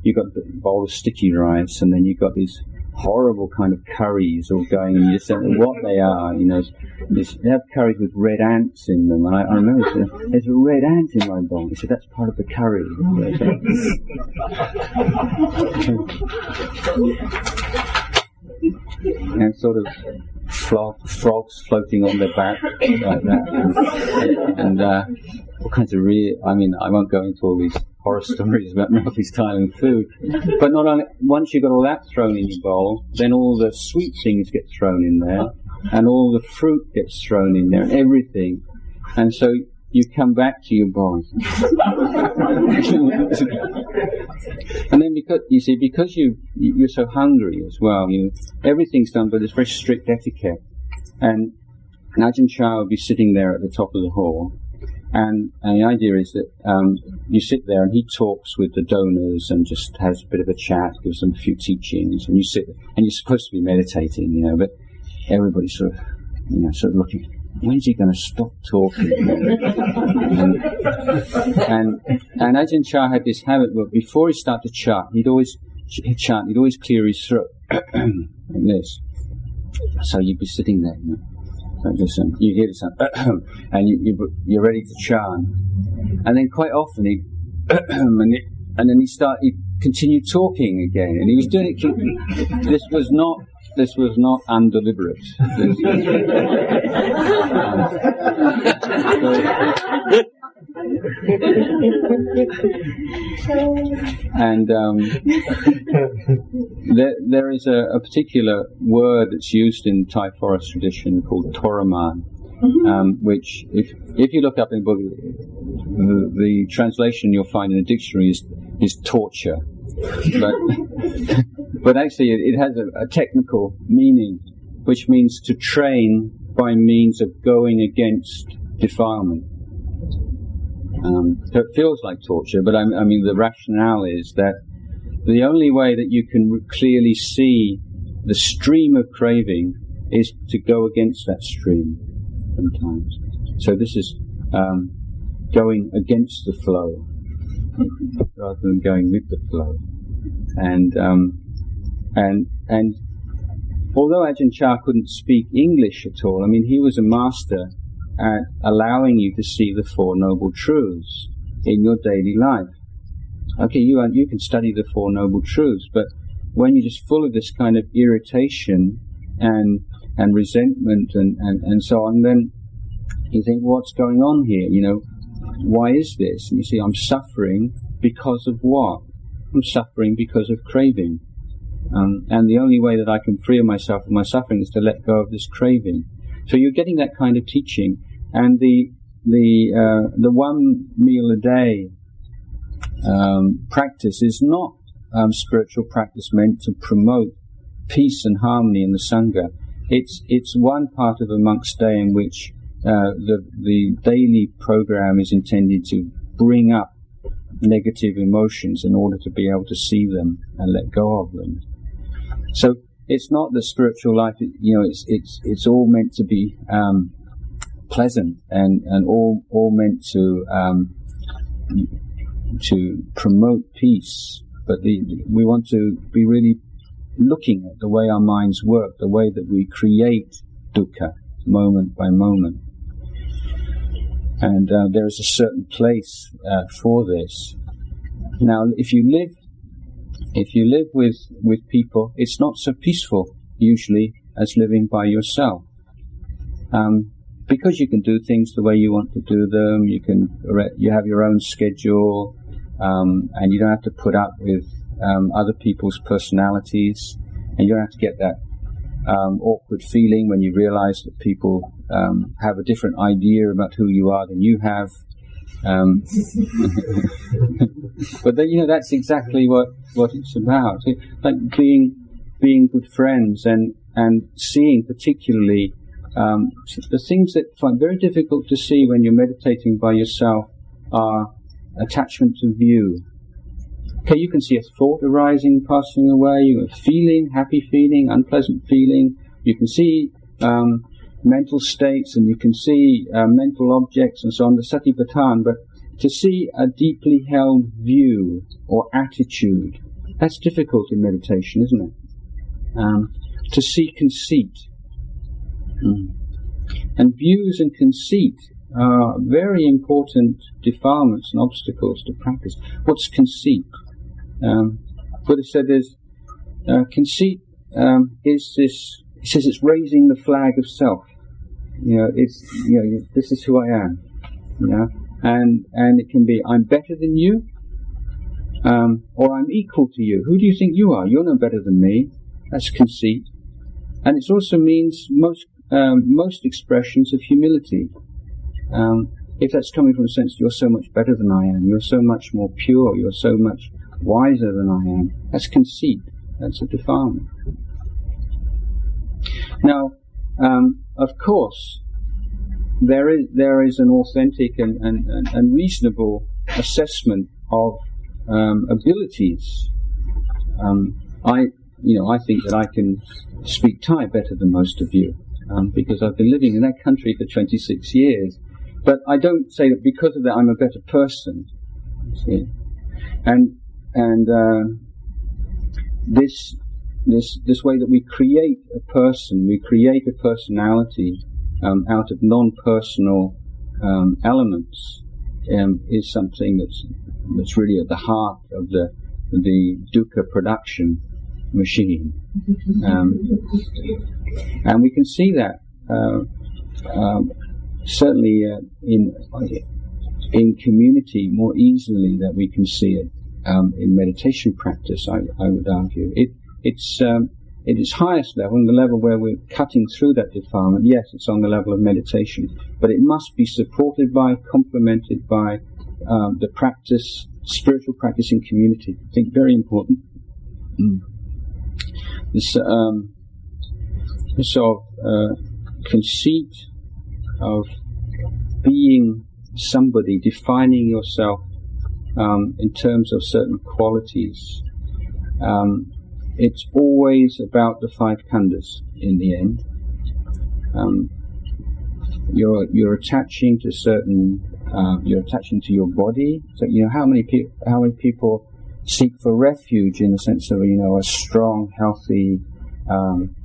you got the bowl of sticky rice, and then you got these horrible kind of curries all going, and you just don't know what they are. They have curries with red ants in them, and I remember saying, there's a red ant in my bowl. He said, that's part of the curry. And sort of frogs floating on their back like that, and all kinds of I won't go into all these horror stories about Northeast Thailand food, but not only once you got all that thrown in your bowl, then all the sweet things get thrown in there, and all the fruit gets thrown in there, everything, and so you come back to your bowl. And then because you're so hungry as well, everything's done by this very strict etiquette. And Ajahn Chah would be sitting there at the top of the hall, and the idea is that you sit there and he talks with the donors and just has a bit of a chat, gives them a few teachings, and you sit and you're supposed to be meditating, but everybody's sort of looking. When's he going to stop talking? and Ajahn Chah had this habit, but before he started to chant, he'd always clear his throat like this. So you'd be sitting there, like this, and you hear the sound, and you're ready to chant, and then quite often he'd continue talking again, and he was doing it. This was not undeliberate. And there is a particular word that's used in Thai forest tradition called Toraman, which, if you look up in the book, the translation you'll find in the dictionary is torture. But actually it has a technical meaning, which means to train by means of going against defilement. So it feels like torture, but the rationale is that the only way that you can clearly see the stream of craving is to go against that stream sometimes. So this is going against the flow rather than going with the flow. And although Ajahn Chah couldn't speak English at all, he was a master at allowing you to see the Four Noble Truths in your daily life. Okay, you can study the Four Noble Truths, but when you're just full of this kind of irritation and resentment and so on, then you think, what's going on here? Why is this? And you see, I'm suffering because of what? I'm suffering because of craving. And the only way that I can free myself from my suffering is to let go of this craving. So you're getting that kind of teaching, and the 1 meal a day practice is not spiritual practice meant to promote peace and harmony in the Sangha. It's one part of a monk's day in which the daily program is intended to bring up negative emotions in order to be able to see them and let go of them. So it's not the spiritual life, it's all meant to be pleasant and all meant to promote peace. But we want to be really looking at the way our minds work, the way that we create dukkha moment by moment. and there is a certain place for this. Now, if you live with people, it's not so peaceful usually as living by yourself, because you can do things the way you want to do them. You have your own schedule, and you don't have to put up with other people's personalities, and you don't have to get that awkward feeling when you realize that people have a different idea about who you are than you have. But then, that's exactly what it's about. Like being good friends and seeing particularly the things that I find very difficult to see when you're meditating by yourself are attachment to view. Okay, you can see a thought arising, passing away, a feeling, happy feeling, unpleasant feeling. You can see mental states, and you can see mental objects and so on, the satipatthana. But to see a deeply held view or attitude, that's difficult in meditation, isn't it? To see conceit. And views and conceit are very important defilements and obstacles to practice. What's conceit? Buddha said there's conceit is this. He says it's raising the flag of self. This is who I am. And it can be I'm better than you, or I'm equal to you. Who do you think you are? You're no better than me. That's conceit. And it also means most expressions of humility. If that's coming from a sense you're so much better than I am, you're so much more pure, you're so much wiser than I am, that's conceit. That's a defilement. Now, of course, there is an authentic and reasonable assessment of abilities. I think that I can speak Thai better than most of you, because I've been living in that country for 26 years. But I don't say that because of that I'm a better person. See? And this way that we create a person, we create a personality out of non-personal elements, is something that's really at the heart of the dukkha production machine. And we can see that certainly in community more easily than we can see it in meditation practice. I would argue it is highest level, on the level where we're cutting through that defilement. Yes, it's on the level of meditation, but it must be supported by, complemented by the practice, spiritual practice in community. I think very important. This sort of conceit of being somebody, defining yourself in terms of certain qualities. It's always about the five khandhas in the end. You're attaching to certain. You're attaching to your body. So how many people seek for refuge in the sense of a strong, healthy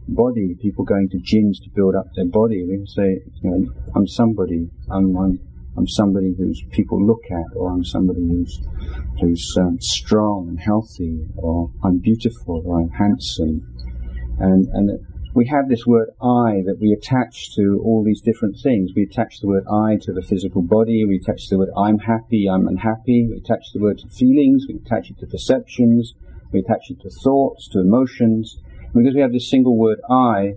body. People going to gyms to build up their body. We say, I'm somebody. I'm somebody who's people look at, or I'm somebody who's strong and healthy, or I'm beautiful, or I'm handsome. And we have this word I that we attach to all these different things. We attach the word I to the physical body. We attach the word I'm happy, I'm unhappy. We attach the word to feelings. We attach it to perceptions. We attach it to thoughts, to emotions. Because we have this single word I,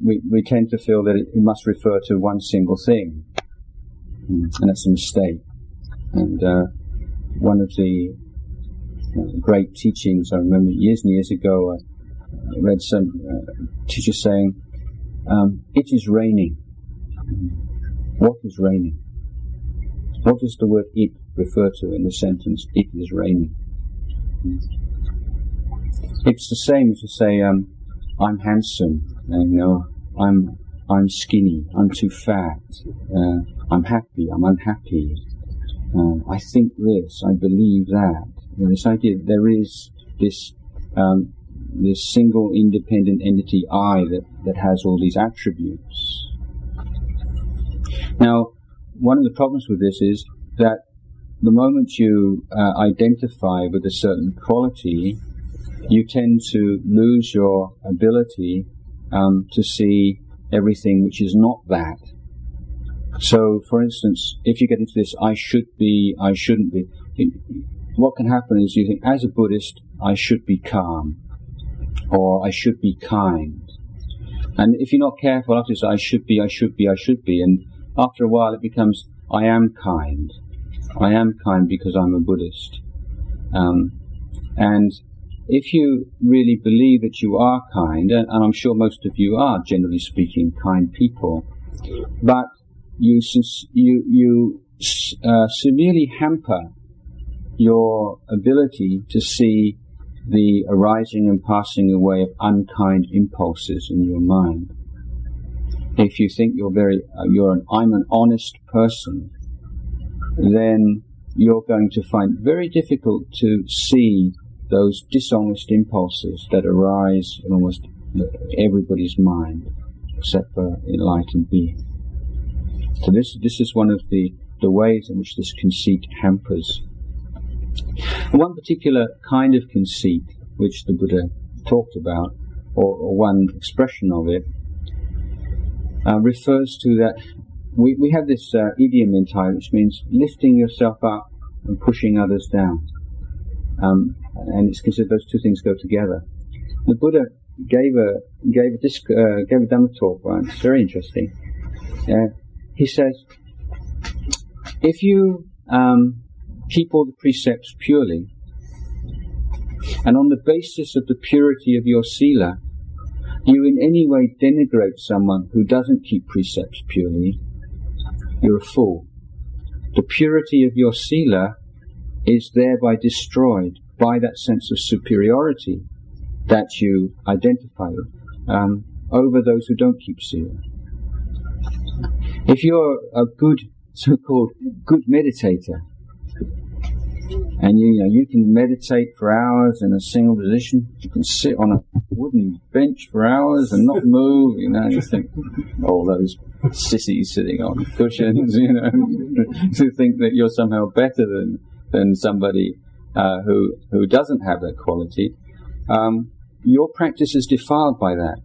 we tend to feel that it must refer to one single thing. And that's a mistake. And one of the great teachings, I remember years and years ago, I read some teacher saying, it is raining. What is raining? What does the word it refer to in the sentence, it is raining? It's the same as to say, I'm handsome, I'm skinny, I'm too fat, I'm happy, I'm unhappy, I think this, I believe that. This idea that there is this single independent entity I that has all these attributes. Now, one of the problems with this is that the moment you identify with a certain quality, you tend to lose your ability to see everything which is not that. So, for instance, if you get into this, I should be, I shouldn't be, what can happen is you think, as a Buddhist, I should be calm, or I should be kind. And if you're not careful, after this, I should be, I should be, I should be, and after a while it becomes, I am kind. I am kind because I'm a Buddhist. And if you really believe that you are kind, and I'm sure most of you are, generally speaking, kind people, but you severely hamper your ability to see the arising and passing away of unkind impulses in your mind. If you think I'm an honest person, then you're going to find it very difficult to see those dishonest impulses that arise in almost everybody's mind, except for enlightened beings. So this is one of the ways in which this conceit hampers. One particular kind of conceit which the Buddha talked about, or one expression of it, refers to that we have this idiom in Thai which means lifting yourself up and pushing others down. And it's considered those two things go together. The Buddha gave a Dhamma talk once. It's very interesting. He says, if you keep all the precepts purely, and on the basis of the purity of your sila, you in any way denigrate someone who doesn't keep precepts purely, you're a fool. The purity of your sila is thereby destroyed by that sense of superiority that you identify with over those who don't keep sila. If you're a good, so-called good meditator, and you can meditate for hours in a single position, you can sit on a wooden bench for hours and not move, you think, all those sissies sitting on cushions, to think that you're somehow better than somebody who doesn't have that quality. Your practice is defiled by that.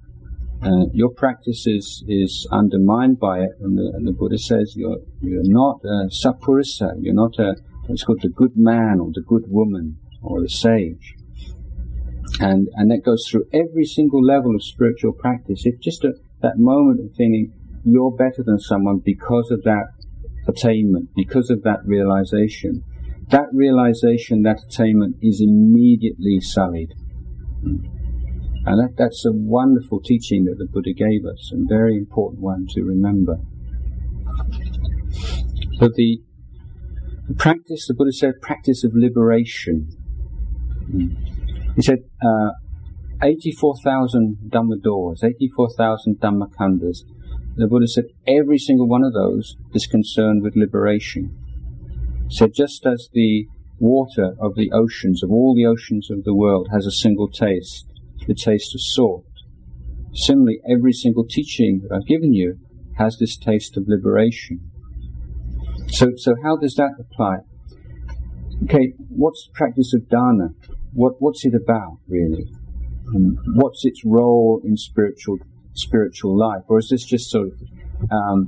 Your practice is undermined by it, and the Buddha says you're not a sappurisa, you're not what's called the good man or the good woman or the sage. And that goes through every single level of spiritual practice. It's just that moment of thinking you're better than someone because of that attainment, because of that realization. That realization, that attainment is immediately sullied. And that's a wonderful teaching that the Buddha gave us, and very important one to remember. So the practice, the Buddha said, practice of liberation. He said 84,000 Dhamma doors, 84,000 Dhamma khandhas. The Buddha said every single one of those is concerned with liberation. So just as the water of the oceans, of all the oceans of the world, has a single taste, the taste of salt, similarly every single teaching that I've given you has this taste of liberation. So how does that apply? Okay, what's the practice of dana? What's it about, really? What's its role in spiritual life? Or is this just sort of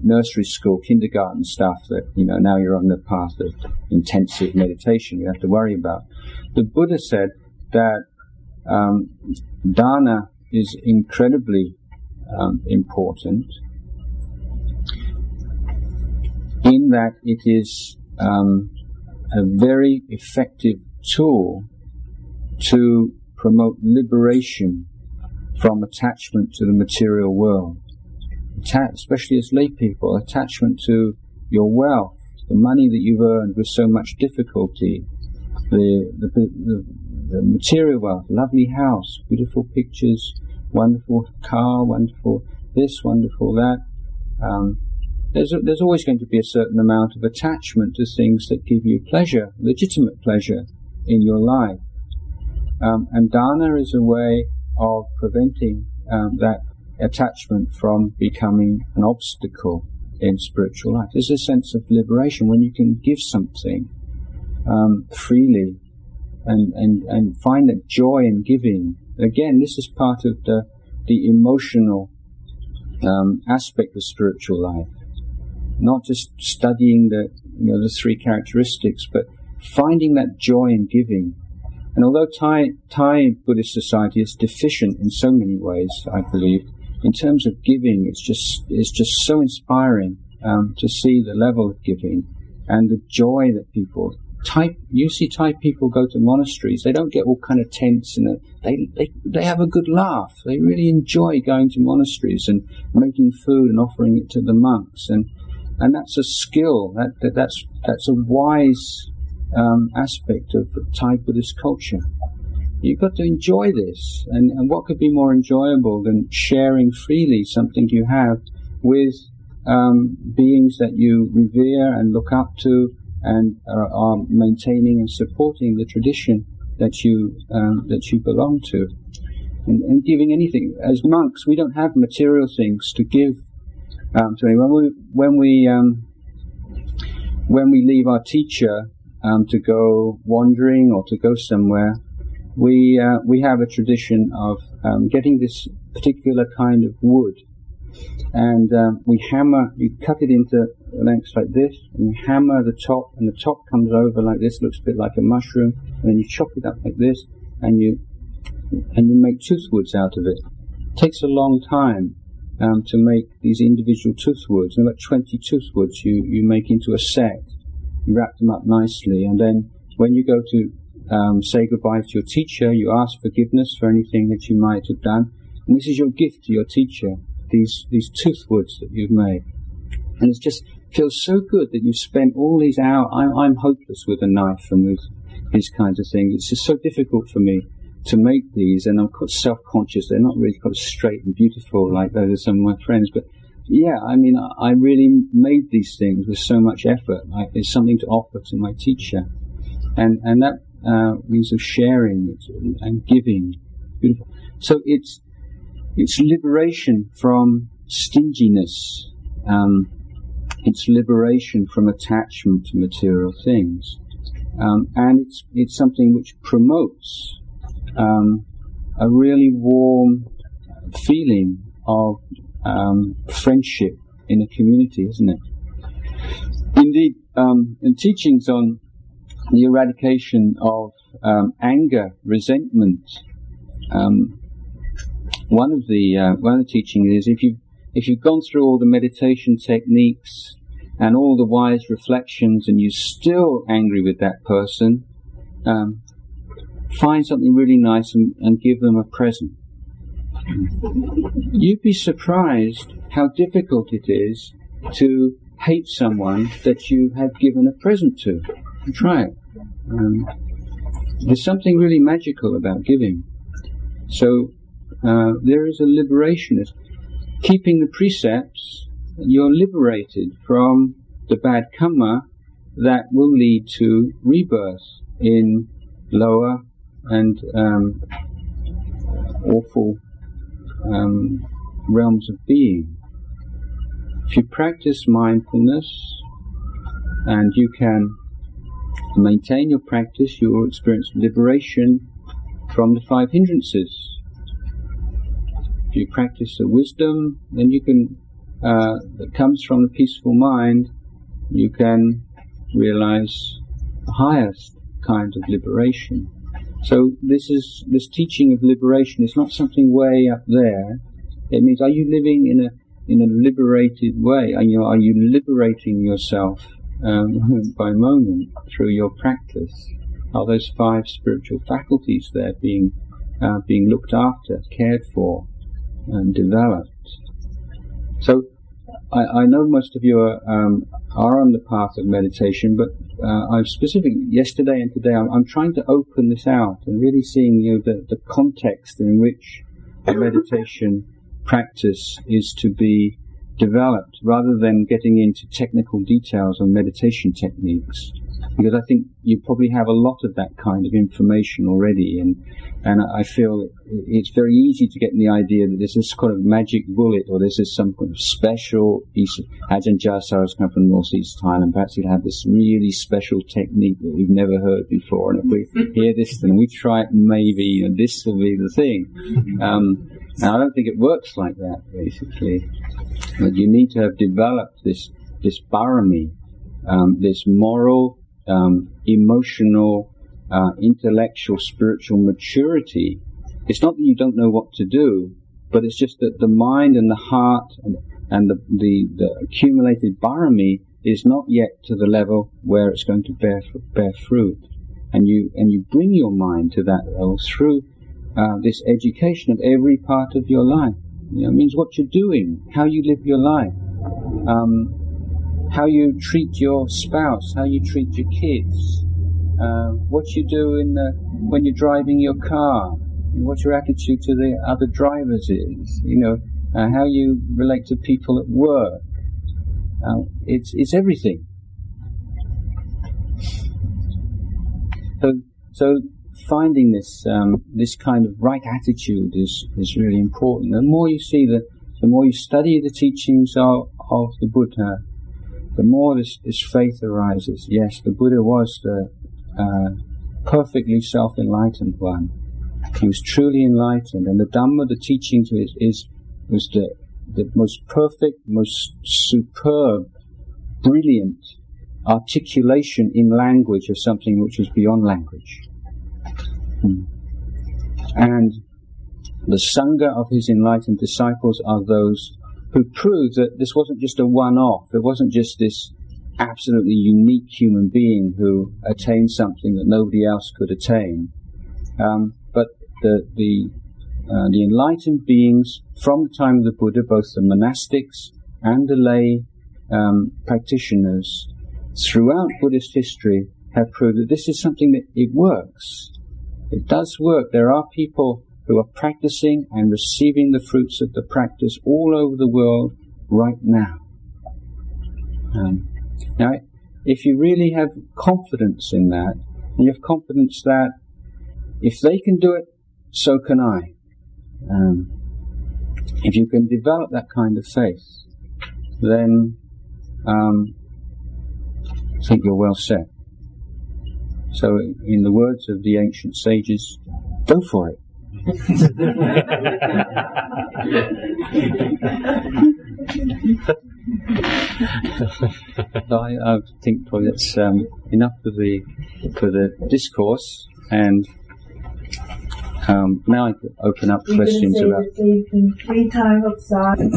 nursery school, kindergarten stuff that, now you're on the path of intensive meditation you have to worry about? The Buddha said that dana is incredibly important, in that it is a very effective tool to promote liberation from attachment to the material world, especially as lay people, attachment to your wealth, the money that you've earned with so much difficulty, the material wealth, lovely house, beautiful pictures, wonderful car, wonderful this, wonderful that. There's always going to be a certain amount of attachment to things that give you pleasure, legitimate pleasure in your life. And dana is a way of preventing that attachment from becoming an obstacle in spiritual life. There's a sense of liberation when you can give something freely and find that joy in giving. Again, this is part of the emotional aspect of spiritual life. Not just studying the three characteristics, but finding that joy in giving. And although Thai Buddhist society is deficient in so many ways, I believe, in terms of giving, it's just so inspiring to see the level of giving and the joy that people. You see Thai people go to monasteries. They don't get all kind of tense, and they have a good laugh. They really enjoy going to monasteries and making food and offering it to the monks, and that's a skill. That's a wise aspect of Thai Buddhist culture. You've got to enjoy this, and what could be more enjoyable than sharing freely something you have with beings that you revere and look up to, and are maintaining and supporting the tradition that you belong to, and giving anything. As monks, we don't have material things to give to anyone. When we leave our teacher to go wandering or to go somewhere, we have a tradition of getting this particular kind of wood, and we hammer. You cut it into lengths like this, and you hammer the top, and the top comes over like this, looks a bit like a mushroom, and then you chop it up like this, and you make toothwoods out of it. It takes a long time to make these individual toothwoods, and about 20 toothwoods you make into a set. You wrap them up nicely, and then when you go to say goodbye to your teacher, you ask forgiveness for anything that you might have done, and this is your gift to your teacher, these toothwoods that you've made. And it just feels so good that you've spent all these hours. I'm hopeless with a knife and with these kinds of things. It's just so difficult for me to make these, and I'm quite self-conscious. They're not really quite straight and beautiful like those of some of my friends, but yeah, I mean, I really made these things with so much effort. It's something to offer to my teacher, and that means of sharing and giving. Beautiful. So it's liberation from stinginess. It's liberation from attachment to material things, and it's something which promotes a really warm feeling of friendship in a community, isn't it? Indeed, in teachings on the eradication of anger, resentment, one of the teachings is if you've gone through all the meditation techniques and all the wise reflections and you're still angry with that person, find something really nice and give them a present. You'd be surprised how difficult it is to hate someone that you have given a present to. Try it. There's something really magical about giving. So there is a liberation. Keeping the precepts, you're liberated from the bad karma that will lead to rebirth in lower and awful realms of being. If you practice mindfulness and you can maintain your practice, you will experience liberation from the 5 hindrances. If you practice the wisdom, then you can that comes from the peaceful mind, you can realize the highest kind of liberation. So this teaching of liberation is not something way up there. It means, are you living in a liberated way? Are you liberating yourself moment by moment through your practice? Are those 5 spiritual faculties there being looked after, cared for, and developed? So I know most of you are on the path of meditation, but I've specifically yesterday and today I'm trying to open this out and really seeing the context in which the meditation practice is to be developed rather than getting into technical details on meditation techniques. Because I think you probably have a lot of that kind of information already, and I feel it's very easy to get in the idea that there's this kind of magic bullet, or this is some kind of special. Ajahn Jayasaro has come from North East Thailand. Perhaps he'll have this really special technique that we've never heard before, and if we hear this, then we try it. Maybe this will be the thing. And I don't think it works like that, basically. But you need to have developed this barami, this moral, emotional, intellectual, spiritual maturity. It's not that you don't know what to do, but it's just that the mind and the heart and the accumulated barami is not yet to the level where it's going to bear fruit. And you bring your mind to that level through this education of every part of your life. It means what you're doing, how you live your life, how you treat your spouse, how you treat your kids, what you do when you're driving your car, what your attitude to the other drivers is, how you relate to people at work. It's everything. So finding this kind of right attitude is really important. The more you see the more you study the teachings of the Buddha, the more this faith arises. Yes, the Buddha was the perfectly self-enlightened one. He was truly enlightened, and the Dhamma, the teachings was the most perfect, most superb, brilliant articulation in language of something which was beyond language. And the Sangha of his enlightened disciples are those who prove that this wasn't just a one-off. It wasn't just this absolutely unique human being who attained something that nobody else could attain. But the enlightened beings from the time of the Buddha, both the monastics and the lay practitioners, throughout Buddhist history, have proved that this is something that it works. It does work. There are people who are practicing and receiving the fruits of the practice all over the world right now. Now, if you really have confidence in that, and you have confidence that if they can do it, so can I. If you can develop that kind of faith, then I think you're well set. So, in the words of the ancient sages, go for it. So I think probably that's enough for the discourse, and now I could open up questions about. 3 times of silence.